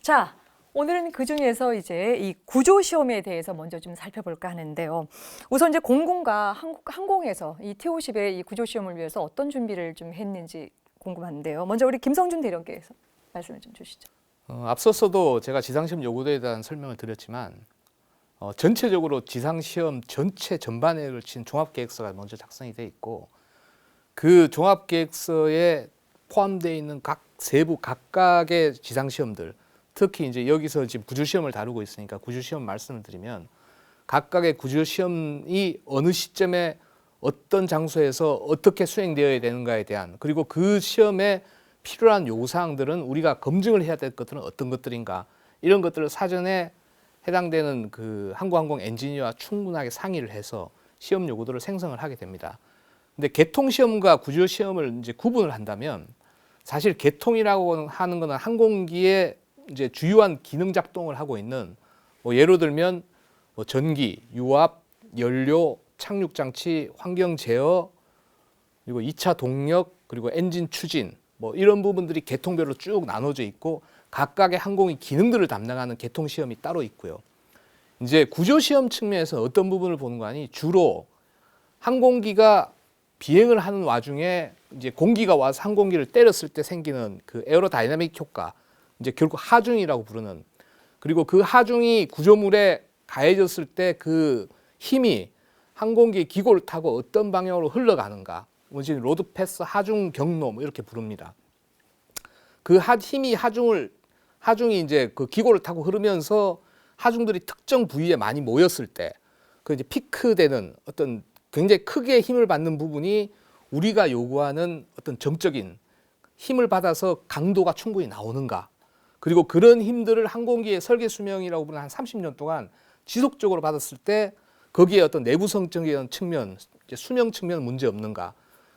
자, 오늘은 그 중에서 이제 이 구조 시험에 대해서 먼저 좀 살펴볼까 하는데요. 우선 이제 공군과 항공에서 이 T-50의 이 구조 시험을 위해서 어떤 준비를 좀 했는지 궁금한데요. 먼저 우리 김성준 대령께서 말씀을 좀 주시죠. 앞서서도 제가 지상시험 요구도에 대한 설명을 드렸지만 전체적으로 지상시험 전체 전반에 걸친 종합계획서가 먼저 작성이 돼 있고 그 종합계획서에 포함되어 있는 각 세부 각각의 지상시험들 특히 이제 여기서 지금 구조시험을 다루고 있으니까 구조시험 말씀을 드리면 각각의 구조시험이 어느 시점에 어떤 장소에서 어떻게 수행되어야 되는가에 대한 그리고 그 시험에 필요한 요구사항들은 우리가 검증을 해야 될 것들은 어떤 것들인가 이런 것들을 사전에 해당되는 그 항공 엔지니어와 충분하게 상의를 해서 시험 요구도를 생성을 하게 됩니다. 근데 개통시험과 구조시험을 이제 구분을 한다면 사실 개통이라고 하는 것은 항공기의 이제 주요한 기능 작동을 하고 있는 뭐 예로 들면 뭐 전기, 유압, 연료, 착륙 장치, 환경 제어, 그리고 2차 동력, 그리고 엔진 추진 뭐 이런 부분들이 개통별로 쭉 나눠져 있고 각각의 항공의 기능들을 담당하는 개통 시험이 따로 있고요. 이제 구조 시험 측면에서 어떤 부분을 보는 거 아니 주로 항공기가 비행을 하는 와중에 이제 공기가 와서 항공기를 때렸을 때 생기는 그 에어로다이나믹 효과, 이제 결국 하중이라고 부르는 그리고 그 하중이 구조물에 가해졌을 때 그 힘이 항공기 기고를 타고 어떤 방향으로 흘러가는가, 뭐지 로드 패스 하중 경로 뭐 이렇게 부릅니다. 그 힘이 하중이 이제 그 기고를 타고 흐르면서 하중들이 특정 부위에 많이 모였을 때 그 이제 피크되는 어떤 굉장히 크게 힘을 받는 부분이 우리가 요구하는 어떤 정적인 힘을 받아서 강도가 충분히 나오는가. 그리고 그런 힘들을 항공기의 설계 수명이라고 부르는 한 30년 동안 지속적으로 받았을 때 거기에 어떤 내부성적인 측면, 이제 수명 측면 문제 없는가.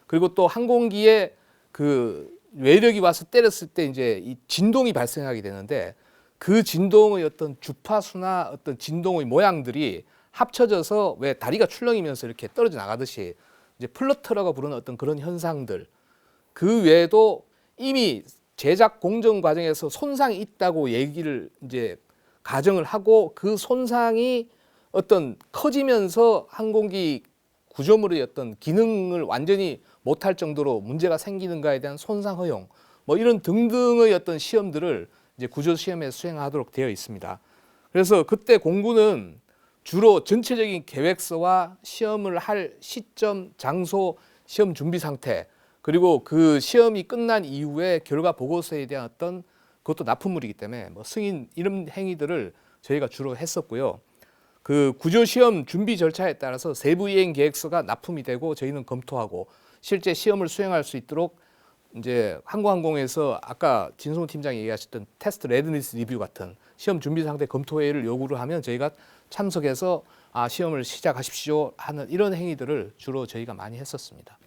그리고 또 항공기에 그 외력이 와서 때렸을 때 이제 이 진동이 발생하게 되는데 그 진동의 어떤 주파수나 어떤 진동의 모양들이 합쳐져서 왜 다리가 출렁이면서 이렇게 떨어져 나가듯이 이제 플러터라고 부르는 어떤 그런 현상들 그 외에도 이미 제작 공정 과정에서 손상이 있다고 얘기를 이제 가정을 하고 그 손상이 어떤 커지면서 항공기 구조물의 어떤 기능을 완전히 못할 정도로 문제가 생기는가에 대한 손상 허용 뭐 이런 등등의 어떤 시험들을 이제 구조 시험에 수행하도록 되어 있습니다. 그래서 그때 공군은 주로 전체적인 계획서와 시험을 할 시점, 장소, 시험 준비 상태 그리고 그 시험이 끝난 이후에 결과 보고서에 대한 어떤 그것도 납품물이기 때문에 뭐 승인 이런 행위들을 저희가 주로 했었고요. 그 구조 시험 준비 절차에 따라서 세부 이행 계획서가 납품이 되고 저희는 검토하고 실제 시험을 수행할 수 있도록 이제 항공에서 아까 진성호 팀장이 얘기하셨던 테스트 레드니스 리뷰 같은 시험 준비 상태 검토회의를 요구를 하면 저희가 참석해서 시험을 시작하십시오 하는 이런 행위들을 주로 저희가 많이 했었습니다.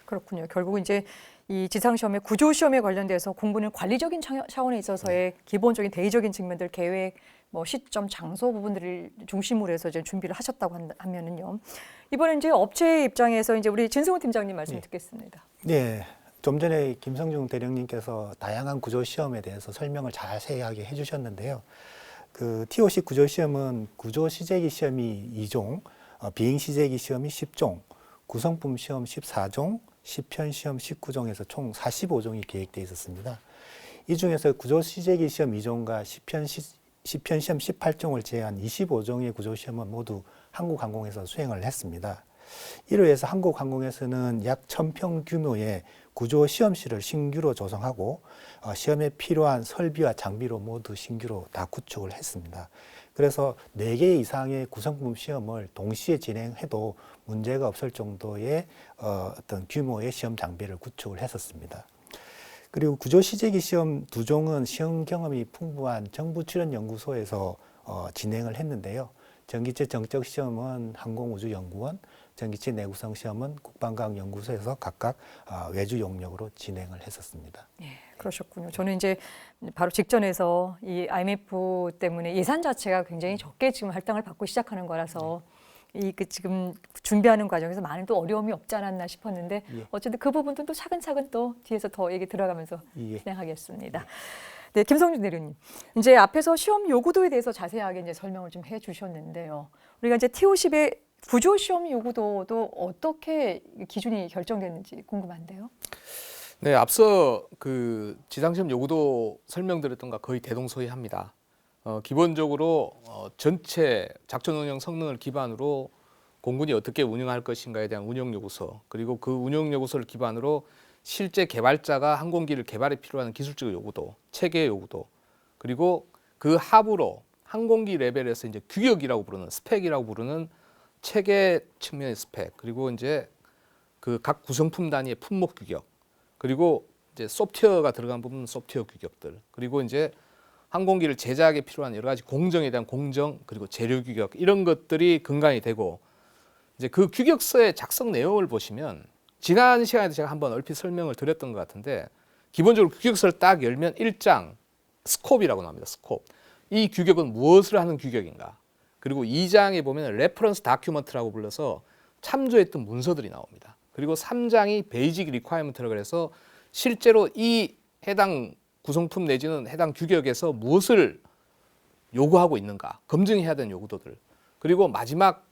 그렇군요. 결국 이제 이 지상시험의 구조시험에 관련돼서 공부는 관리적인 차원에 있어서의 기본적인 대의적인 측면들, 계획, 뭐 시점, 장소 부분들을 중심으로 해서 이제 준비를 하셨다고 하면은요. 이번에 이제 업체 입장에서 이제 우리 진승호 팀장님 말씀 듣겠습니다. 네. 좀 전에 김성중 대령님께서 다양한 구조 시험에 대해서 설명을 자세하게 해주셨는데요. 그 TOC 구조 시험은 구조 시제기 시험이 2종, 비행 시제기 시험이 10종, 구성품 시험 14종, 시편 시험 19종에서 총 45종이 계획되어 있었습니다. 이 중에서 구조 시제기 시험 2종과 시편 시험 18종을 제외한 25종의 구조 시험은 모두 한국항공에서 수행을 했습니다. 이로 해서 한국항공에서는 약 1000평 규모의 구조 시험실을 신규로 조성하고 시험에 필요한 설비와 장비로 모두 신규로 다 구축을 했습니다. 그래서 4개 이상의 구성품 시험을 동시에 진행해도 문제가 없을 정도의 어떤 규모의 시험 장비를 구축을 했었습니다. 그리고 구조 시제기 시험 2종은 시험 경험이 풍부한 정부 출연 연구소에서 진행을 했는데요. 전기체 정적 시험은 항공우주연구원, 전기체 내구성 시험은 국방과학연구소에서 각각 외주 용역으로 진행을 했었습니다. 예, 그러셨군요. 저는 이제 바로 직전에서 이 IMF 때문에 예산 자체가 굉장히 적게 지금 할당을 받고 시작하는 거라서 지금 준비하는 과정에서 많은 또 어려움이 없지 않았나 싶었는데 어쨌든 그 부분도 또 차근차근 또 뒤에서 더 얘기 들어가면서 진행하겠습니다. 네, 김성준 대리님. 이제 앞에서 시험 요구도에 대해서 자세하게 이제 설명을 좀 해주셨는데요. 우리가 이제 T50의 구조 시험 요구도도 어떻게 기준이 결정됐는지 궁금한데요. 네, 앞서 그 지상시험 요구도 설명드렸던 것과 거의 대동소이합니다. 기본적으로 전체 작전 운영 성능을 기반으로 공군이 어떻게 운영할 것인가에 대한 운영 요구서, 그리고 그 운영 요구서를 기반으로 실제 개발자가 항공기를 개발에 필요한 기술적 요구도, 체계 요구도, 그리고 그 하부로 항공기 레벨에서 이제 규격이라고 부르는 스펙이라고 부르는 체계 측면의 스펙, 그리고 이제 그 각 구성품 단위의 품목 규격, 그리고 이제 소프트웨어가 들어간 부분 소프트웨어 규격들, 그리고 이제 항공기를 제작에 필요한 여러 가지 공정에 대한 공정, 그리고 재료 규격, 이런 것들이 근간이 되고, 이제 그 규격서의 작성 내용을 보시면 지난 시간에도 제가 한번 얼핏 설명을 드렸던 것 같은데, 기본적으로 규격서를 딱 열면 1장 스콥이라고 나옵니다. 스콥. 이 규격은 무엇을 하는 규격인가? 그리고 2장에 보면 레퍼런스 다큐먼트라고 불러서 참조했던 문서들이 나옵니다. 그리고 3장이 베이직 리콰이어먼트라고 해서 실제로 이 해당 구성품 내지는 해당 규격에서 무엇을 요구하고 있는가 검증해야 되는 요구도들. 그리고 마지막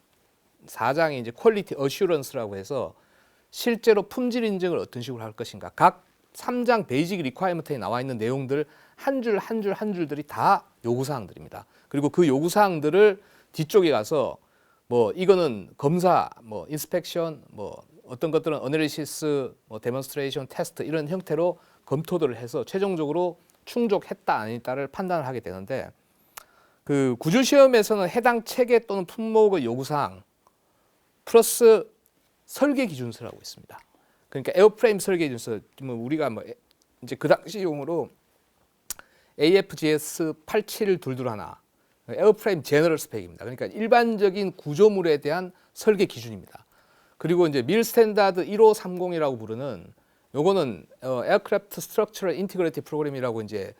4장이 이제 퀄리티 어슈런스라고 해서 실제로 품질 인증을 어떤 식으로 할 것인가. 각 3장 베이직 리콰이어먼트에 나와 있는 내용들 한 줄 한 줄 한 줄들이 다 요구사항들입니다. 그리고 그 요구사항들을 뒤쪽에 가서 뭐 이거는 검사, 뭐 인스펙션, 뭐 어떤 것들은 어널리시스, 뭐 데몬스트레이션, 테스트 이런 형태로 검토들을 해서 최종적으로 충족했다 아니다를 판단을 하게 되는데, 그 구조시험에서는 해당 체계 또는 품목의 요구사항 플러스 설계 기준서라고 있습니다. 그러니까 에어프레임 설계 기준서, 뭐 우리가 뭐 이제 그 당시용으로 AFGS 87221 에어프레임 제너럴 스펙입니다. 그러니까 일반적인 구조물에 대한 설계 기준입니다. 그리고 이제 밀 스탠다드 1530이라고 부르는 요거는 에어크래프트 스트럭처럴 인티그레이티 프로그램이라고 이제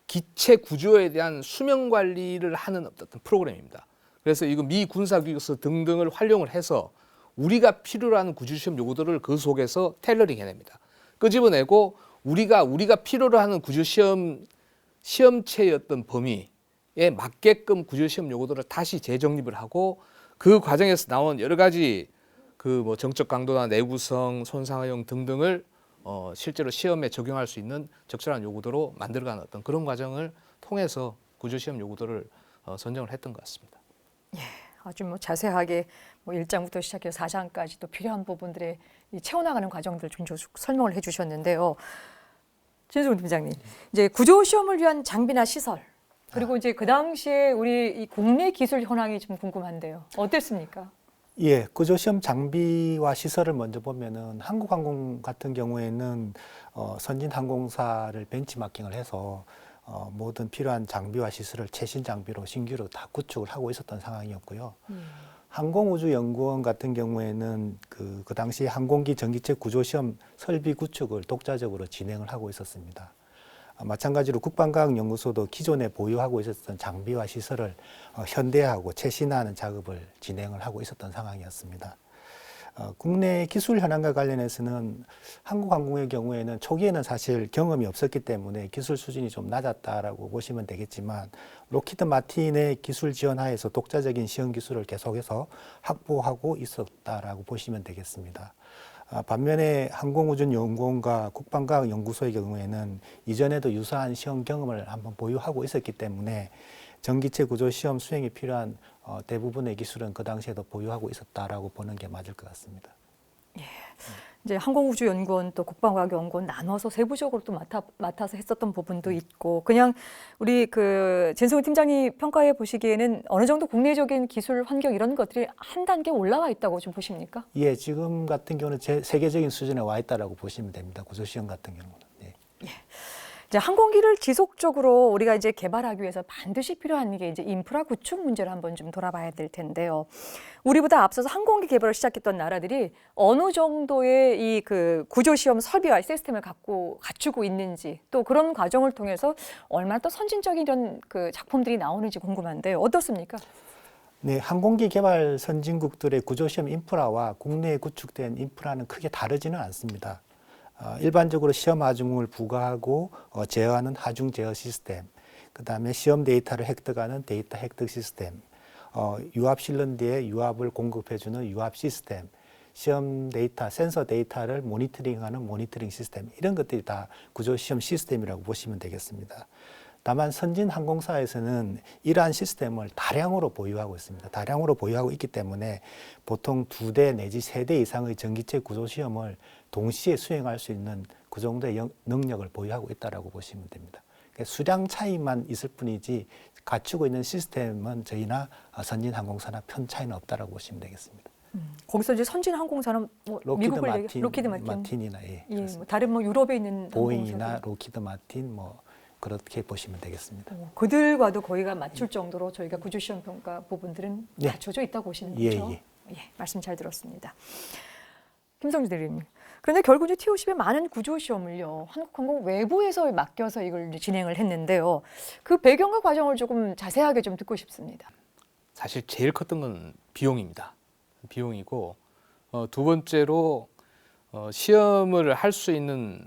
기체 구조에 대한 수명 관리를 하는 어떤 프로그램입니다. 그래서 이거 미 군사 규격서 등등을 활용을 해서 우리가 필요로 하는 구조시험 요구들을 그 속에서 테일러링 해냅니다. 끄집어내고 우리가 필요로 하는 구조시험 시험체의 어떤 범위에 맞게끔 구조시험 요구들을 다시 재정립을 하고, 그 과정에서 나온 여러 가지 그 뭐 정적 강도나 내구성, 손상 허용 등등을 실제로 시험에 적용할 수 있는 적절한 요구도로 만들어가는 어떤 그런 과정을 통해서 구조시험 요구도를 선정을 했던 것 같습니다. 예, 아주 뭐 자세하게 뭐 1장부터 시작해서 4장까지 또 필요한 부분들에 채워나가는 과정들 좀 설명을 해주셨는데요. 진승훈 팀장님, 이제 구조 시험을 위한 장비나 시설, 그리고 이제 그 당시에 우리 이 국내 기술 현황이 좀 궁금한데요. 어땠습니까? 예, 구조시험 장비와 시설을 먼저 보면은 한국항공 같은 경우에는 선진 항공사를 벤치마킹을 해서 모든 필요한 장비와 시설을 최신 장비로 신규로 다 구축을 하고 있었던 상황이었고요. 항공우주연구원 같은 경우에는 그 당시 항공기 전기체 구조시험 설비 구축을 독자적으로 진행을 하고 있었습니다. 마찬가지로 국방과학연구소도 기존에 보유하고 있었던 장비와 시설을 현대화하고 최신화하는 작업을 진행을 하고 있었던 상황이었습니다. 국내 기술 현황과 관련해서는 한국항공의 경우에는 초기에는 사실 경험이 없었기 때문에 기술 수준이 좀 낮았다라고 보시면 되겠지만, 록히드 마틴의 기술 지원하에서 독자적인 시험 기술을 계속해서 확보하고 있었다라고 보시면 되겠습니다. 반면에 항공우주연구원과 국방과학연구소의 경우에는 이전에도 유사한 시험 경험을 한번 보유하고 있었기 때문에 전기체 구조 시험 수행에 필요한 대부분의 기술은 그 당시에도 보유하고 있었다라고 보는 게 맞을 것 같습니다. 예. 이제 항공우주연구원 또 국방과학연구원 나눠서 세부적으로 또 맡아서 했었던 부분도 있고, 그냥 우리 그 진승훈 팀장이 평가해 보시기에는 어느 정도 국내적인 기술 환경 이런 것들이 한 단계 올라와 있다고 좀 보십니까? 예, 지금 같은 경우는 세계적인 수준에 와 있다라고 보시면 됩니다. 구조 시험 같은 경우는. 예. 이제 항공기를 지속적으로 우리가 이제 개발하기 위해서 반드시 필요한 게 이제 인프라 구축 문제를 한번 좀 돌아봐야 될 텐데요. 우리보다 앞서서 항공기 개발을 시작했던 나라들이 어느 정도의 이 그 구조 시험 설비와 시스템을 갖추고 있는지, 또 그런 과정을 통해서 얼마나 또 선진적인 이런 그 작품들이 나오는지 궁금한데요. 어떻습니까? 네, 항공기 개발 선진국들의 구조시험 인프라와 국내에 구축된 인프라는 크게 다르지는 않습니다. 일반적으로 시험 하중을 부과하고 제어하는 하중 제어 시스템, 그다음에 시험 데이터를 획득하는 데이터 획득 시스템, 유압 실런디에 유압을 공급해주는 유압 시스템, 시험 데이터, 센서 데이터를 모니터링하는 모니터링 시스템, 이런 것들이 다 구조 시험 시스템이라고 보시면 되겠습니다. 다만 선진 항공사에서는 이러한 시스템을 다량으로 보유하고 있습니다. 다량으로 보유하고 있기 때문에 보통 2대 내지 3대 이상의 전기체 구조 시험을 동시에 수행할 수 있는 그 정도의 능력을 보유하고 있다고 보시면 됩니다. 수량 차이만 있을 뿐이지 갖추고 있는 시스템은 저희나 선진 항공사나 큰 차이는 없다고 보시면 되겠습니다. 거기서 이제 선진 항공사는 뭐 미국을 로키드 마틴이나 뭐 다른 뭐 유럽에 있는 보잉이나 항공사들. 로키드 마틴 뭐 그렇게 보시면 되겠습니다. 그들과도 거기가 맞출 정도로 저희가 구조 시험 평가 부분들은 예. 갖춰져 있다고 보시는 예, 거죠? 예. 예, 말씀 잘 들었습니다. 김성주 대리님. 그런데 결국 이제 T-50의 많은 구조 시험을요, 한국항공 외부에서 맡겨서 이걸 진행을 했는데요. 그 배경과 과정을 조금 자세하게 좀 듣고 싶습니다. 사실 제일 컸던 건 비용입니다. 비용이고 두 번째로 시험을 할 수 있는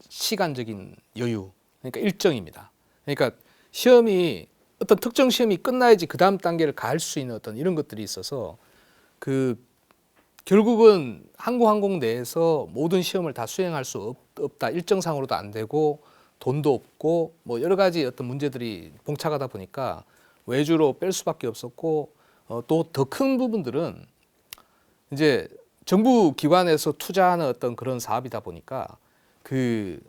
시간적인 여유, 그러니까 일정입니다. 그러니까 시험이 어떤 특정 시험이 끝나야지 그 다음 단계를 갈 수 있는 어떤 이런 것들이 있어서 그 결국은 한국항공 내에서 모든 시험을 다 수행할 수 없다. 일정상으로도 안 되고 돈도 없고 뭐 여러 가지 어떤 문제들이 봉착하다 보니까 외주로 뺄 수밖에 없었고 또 더 큰 부분들은 이제 정부 기관에서 투자하는 어떤 그런 사업이다 보니까 그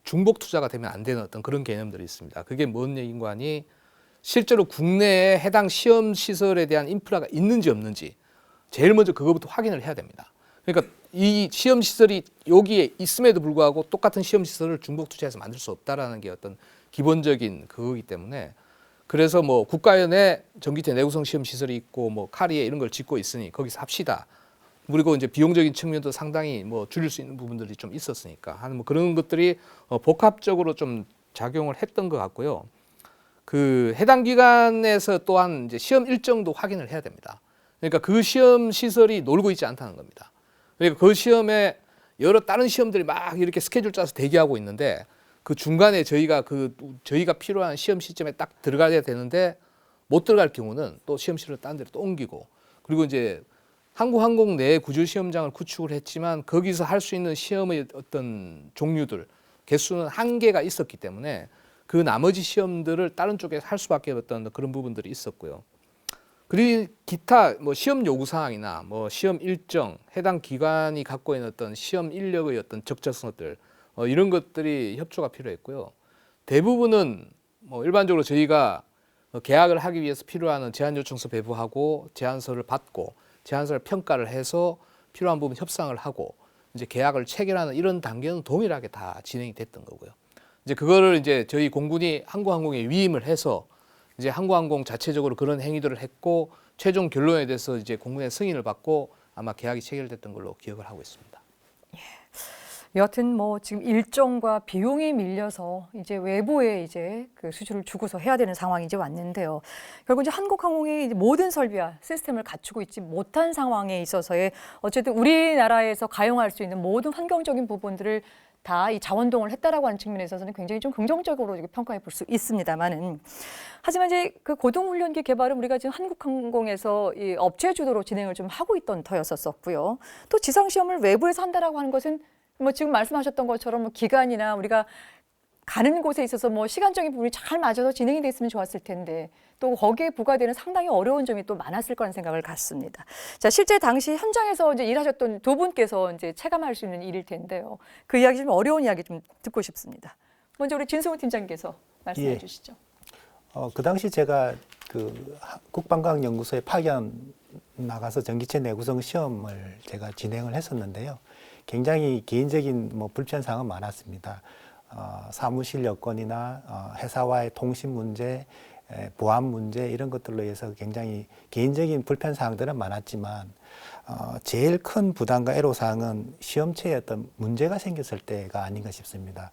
중복 투자가 되면 안 되는 어떤 그런 개념들이 있습니다. 그게 뭔 얘기인가 하니 실제로 국내에 해당 시험 시설에 대한 인프라가 있는지 없는지 제일 먼저 그거부터 확인을 해야 됩니다. 그러니까 이 시험 시설이 여기에 있음에도 불구하고 똑같은 시험 시설을 중복 투자해서 만들 수 없다라는 게 어떤 기본적인 그거기 때문에 그래서 뭐 국가연에 전기체 내구성 시험 시설이 있고 뭐 카리에 이런 걸 짓고 있으니 거기서 합시다. 그리고 이제 비용적인 측면도 상당히 뭐 줄일 수 있는 부분들이 좀 있었으니까 하는 뭐 그런 것들이 복합적으로 좀 작용을 했던 것 같고요. 그 해당 기관에서 또한 이제 시험 일정도 확인을 해야 됩니다. 그러니까 그 시험 시설이 놀고 있지 않다는 겁니다. 그러니까 그 시험에 여러 다른 시험들이 막 이렇게 스케줄 짜서 대기하고 있는데 그 중간에 저희가 필요한 시험 시점에 딱 들어가야 되는데 못 들어갈 경우는 또 시험 시설을 다른 데로 또 옮기고 그리고 이제 한국항공 내 구조 시험장을 구축을 했지만 거기서 할 수 있는 시험의 어떤 종류들 개수는 한계가 있었기 때문에 그 나머지 시험들을 다른 쪽에 할 수밖에 없던 그런 부분들이 있었고요. 그리고 기타 뭐 시험 요구 사항이나 뭐 시험 일정, 해당 기관이 갖고 있는 어떤 시험 인력의 어떤 적절성들 이런 것들이 협조가 필요했고요. 대부분은 뭐 일반적으로 저희가 계약을 하기 위해서 필요한 제안 요청서 배부하고 제안서를 받고 제안서를 평가를 해서 필요한 부분 협상을 하고 이제 계약을 체결하는 이런 단계는 동일하게 다 진행이 됐던 거고요. 이제 그거를 이제 저희 공군이 한국항공에 위임을 해서 이제 한국항공 자체적으로 그런 행위들을 했고 최종 결론에 대해서 이제 공군의 승인을 받고 아마 계약이 체결됐던 걸로 기억을 하고 있습니다. 여하튼 뭐 지금 일정과 비용이 밀려서 이제 외부에 이제 그 수주를 주고서 해야 되는 상황이 이제 왔는데요. 결국 이제 한국항공이 이제 모든 설비와 시스템을 갖추고 있지 못한 상황에 있어서의 어쨌든 우리나라에서 가용할 수 있는 모든 환경적인 부분들을 다 이 자원동원을 했다라고 하는 측면에 있어서는 굉장히 좀 긍정적으로 평가해 볼 수 있습니다만은 하지만 이제 그 고등훈련기 개발은 우리가 지금 한국항공에서 이 업체 주도로 진행을 좀 하고 있던 터였었고요. 또 지상시험을 외부에서 한다라고 하는 것은 뭐 지금 말씀하셨던 것처럼 뭐 기간이나 우리가 가는 곳에 있어서 뭐 시간적인 부분이 잘 맞아서 진행이 됐으면 좋았을 텐데 또 거기에 부과되는 상당히 어려운 점이 또 많았을 거라는 생각을 갖습니다. 자, 실제 당시 현장에서 이제 일하셨던 두 분께서 이제 체감할 수 있는 일일 텐데요. 그 이야기 좀 어려운 이야기 좀 듣고 싶습니다. 먼저 우리 진승우 팀장님께서 말씀해 주시죠. 그 당시 제가 그 국방과학연구소에 파견 나가서 전기체 내구성 시험을 제가 진행을 했었는데요. 굉장히 개인적인 뭐 불편사항은 많았습니다. 사무실 여건이나 회사와의 통신 문제, 보안 문제 이런 것들로 해서 굉장히 개인적인 불편 사항들은 많았지만 제일 큰 부담과 애로사항은 시험체에 어떤 문제가 생겼을 때가 아닌가 싶습니다.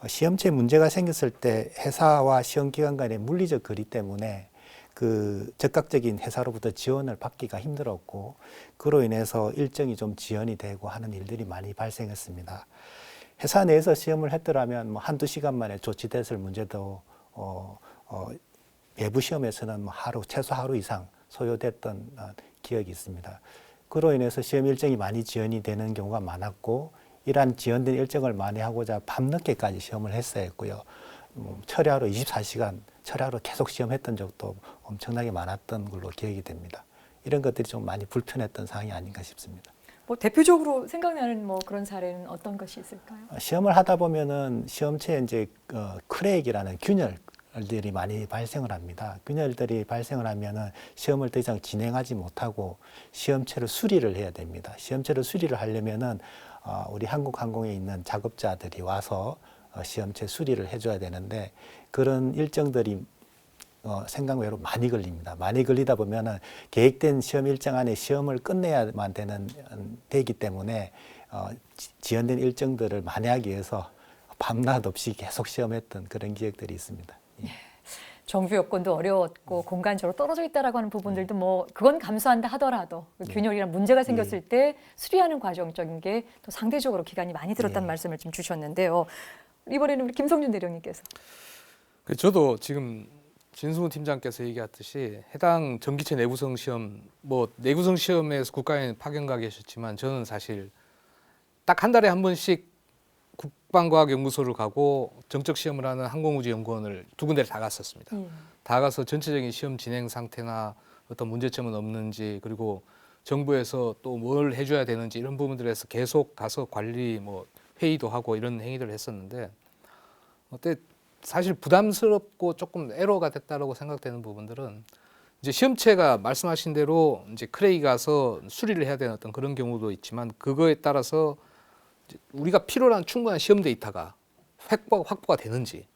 시험체 문제가 생겼을 때 회사와 시험기관 간의 물리적 거리 때문에 그 적극적인 회사로부터 지원을 받기가 힘들었고 그로 인해서 일정이 좀 지연이 되고 하는 일들이 많이 발생했습니다. 회사 내에서 시험을 했더라면 뭐 한두 시간 만에 조치됐을 문제도 외부 시험에서는 뭐 최소 하루 이상 소요됐던 기억이 있습니다. 그로 인해서 시험 일정이 많이 지연이 되는 경우가 많았고 이러한 지연된 일정을 만회하고자 밤늦게까지 시험을 했어야 했고요. 철야로 24시간 철야로 계속 시험했던 적도 엄청나게 많았던 걸로 기억이 됩니다. 이런 것들이 좀 많이 불편했던 사항이 아닌가 싶습니다. 뭐 대표적으로 생각나는 뭐 그런 사례는 어떤 것이 있을까요? 시험을 하다 보면은 시험체에 이제 크랙이라는 균열들이 많이 발생을 합니다. 균열들이 발생을 하면은 시험을 더 이상 진행하지 못하고 시험체를 수리를 해야 됩니다. 시험체를 수리를 하려면은 우리 한국항공에 있는 작업자들이 와서 시험체 수리를 해줘야 되는데 그런 일정들이 생각외로 많이 걸립니다. 많이 걸리다 보면은 계획된 시험 일정 안에 시험을 끝내야만 되기 때문에 지연된 일정들을 만회하기 위해서 밤낮 없이 계속 시험했던 그런 기억들이 있습니다. 예. 정규 여건도 어려웠고 공간적으로 떨어져 있다라고 하는 부분들도 뭐 그건 감수한다 하더라도 그 균열이란 문제가 생겼을 때 수리하는 과정적인 게 또 상대적으로 기간이 많이 들었다는 말씀을 좀 주셨는데요. 이번에는 우리 김성준 대령님께서. 저도 지금 진승우 팀장께서 얘기했듯이 해당 전기체 내구성 시험, 뭐 내구성 시험에서 국가에 파견가 계셨지만 저는 사실 딱 한 달에 한 번씩 국방과학연구소를 가고 정적 시험을 하는 항공우주연구원을 두 군데를 다 갔었습니다. 다 가서 전체적인 시험 진행 상태나 어떤 문제점은 없는지 그리고 정부에서 또 뭘 해줘야 되는지 이런 부분들에서 계속 가서 관리 뭐 회의도 하고 이런 행위들을 했었는데 어때 사실 부담스럽고 조금 에러가 됐다라고 생각되는 부분들은 이제 시험체가 말씀하신 대로 이제 크레이 가서 수리를 해야 되는 어떤 그런 경우도 있지만 그거에 따라서 우리가 필요로 한 충분한 시험 데이터가 확보가 되는지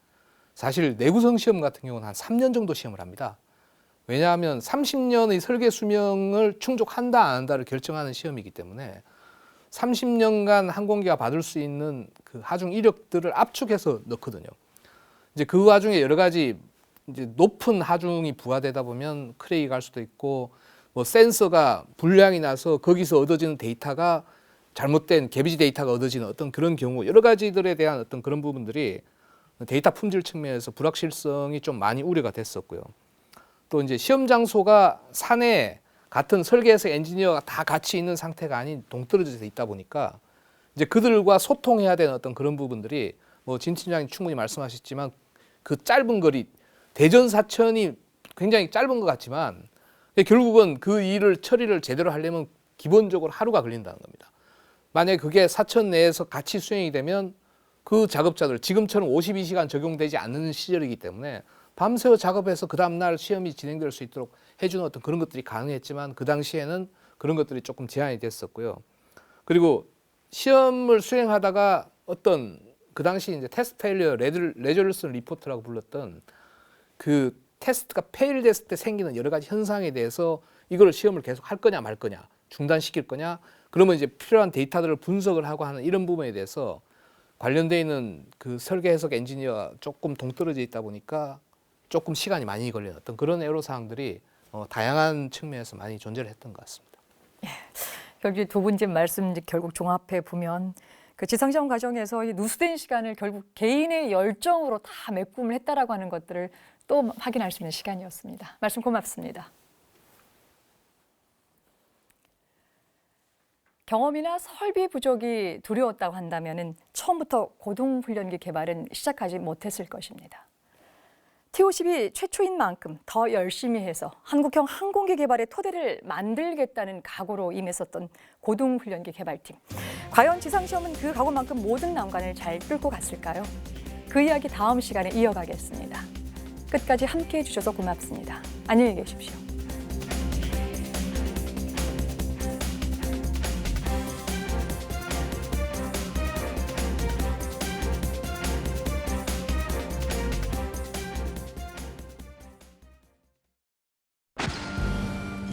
사실 내구성 시험 같은 경우는 한 3년 정도 시험을 합니다. 왜냐하면 30년의 설계 수명을 충족한다 안 한다를 결정하는 시험이기 때문에 30년간 항공기가 받을 수 있는 그 하중 이력들을 압축해서 넣거든요. 이제 그 와중에 여러 가지 이제 높은 하중이 부과되다 보면 크레이가 갈 수도 있고 뭐 센서가 불량이 나서 거기서 얻어지는 데이터가 잘못된 개비지 데이터가 얻어지는 어떤 그런 경우 여러 가지들에 대한 어떤 그런 부분들이 데이터 품질 측면에서 불확실성이 좀 많이 우려가 됐었고요. 또 이제 시험 장소가 산에 같은 설계에서 엔지니어가 다 같이 있는 상태가 아닌 동떨어져 있다 보니까 이제 그들과 소통해야 되는 어떤 그런 부분들이 뭐 진 팀장이 충분히 말씀하셨지만 그 짧은 거리 대전 사천이 굉장히 짧은 것 같지만 결국은 그 일을 처리를 제대로 하려면 기본적으로 하루가 걸린다는 겁니다. 만약에 그게 사천 내에서 같이 수행이 되면 그 작업자들 지금처럼 52시간 적용되지 않는 시절이기 때문에 밤새워 작업해서 그 다음날 시험이 진행될 수 있도록 해주는 어떤 그런 것들이 가능했지만 그 당시에는 그런 것들이 조금 제한이 됐었고요. 그리고 시험을 수행하다가 어떤 그 당시 이제 테스트 페일리어 레졸루션 리포트라고 불렀던 그 테스트가 페일됐을 때 생기는 여러 가지 현상에 대해서 이걸 시험을 계속 할 거냐 말 거냐 중단시킬 거냐 그러면 이제 필요한 데이터들을 분석을 하고 하는 이런 부분에 대해서 관련되어 있는 그 설계 해석 엔지니어가 조금 동떨어져 있다 보니까 조금 시간이 많이 걸리는 어떤 그런 애로사항들이 다양한 측면에서 많이 존재를 했던 것 같습니다. 결국 두 번째 말씀 결국 종합해 보면 그 지상시험 과정에서 이 누수된 시간을 결국 개인의 열정으로 다 메꿈을 했다라고 하는 것들을 또 확인할 수 있는 시간이었습니다. 말씀 고맙습니다. 경험이나 설비 부족이 두려웠다고 한다면은 처음부터 고동훈련기 개발은 시작하지 못했을 것입니다. T-50이 최초인 만큼 더 열심히 해서 한국형 항공기 개발의 토대를 만들겠다는 각오로 임했었던 고동훈련기 개발팀. 과연 지상시험은 그 각오만큼 모든 난관을 잘 뚫고 갔을까요? 그 이야기 다음 시간에 이어가겠습니다. 끝까지 함께해 주셔서 고맙습니다. 안녕히 계십시오.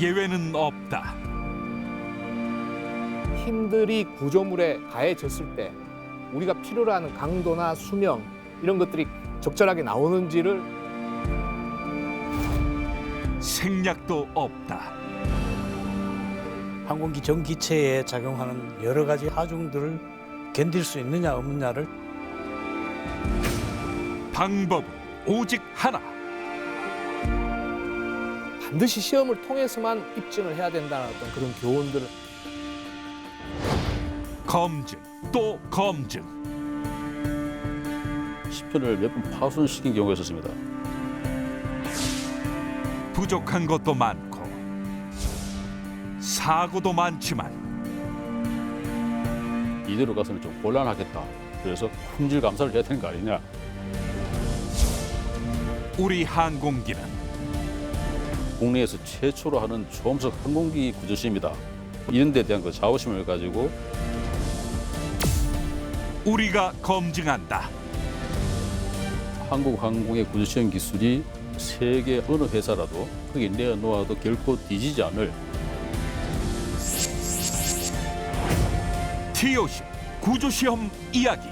예외는 없다. 힘들이 구조물에 가해졌을 때 우리가 필요로 하는 강도나 수명 이런 것들이 적절하게 나오는지를 생략도 없다. 항공기 전기체에 작용하는 여러 가지 하중들을 견딜 수 있느냐 없느냐를 방법은 오직 하나. 반드시 시험을 통해서만 입증을 해야 된다는 어떤 그런 교훈들을 검증 또 검증. 10편을 몇 번 파손시킨 경우가 있었습니다. 부족한 것도 많고 사고도 많지만 이대로 가서는 좀 곤란하겠다. 그래서 품질 감사를 해야 되는 거 아니냐. 우리 항공기는 국내에서 최초로 하는 초음속 항공기 구조시입니다. 이런 데 대한 그 자부심을 가지고 우리가 검증한다. 한국 항공의 구조시험 기술이 세계 어느 회사라도 거기 내어놓아도 결코 뒤지지 않을 T50 구조시험 이야기.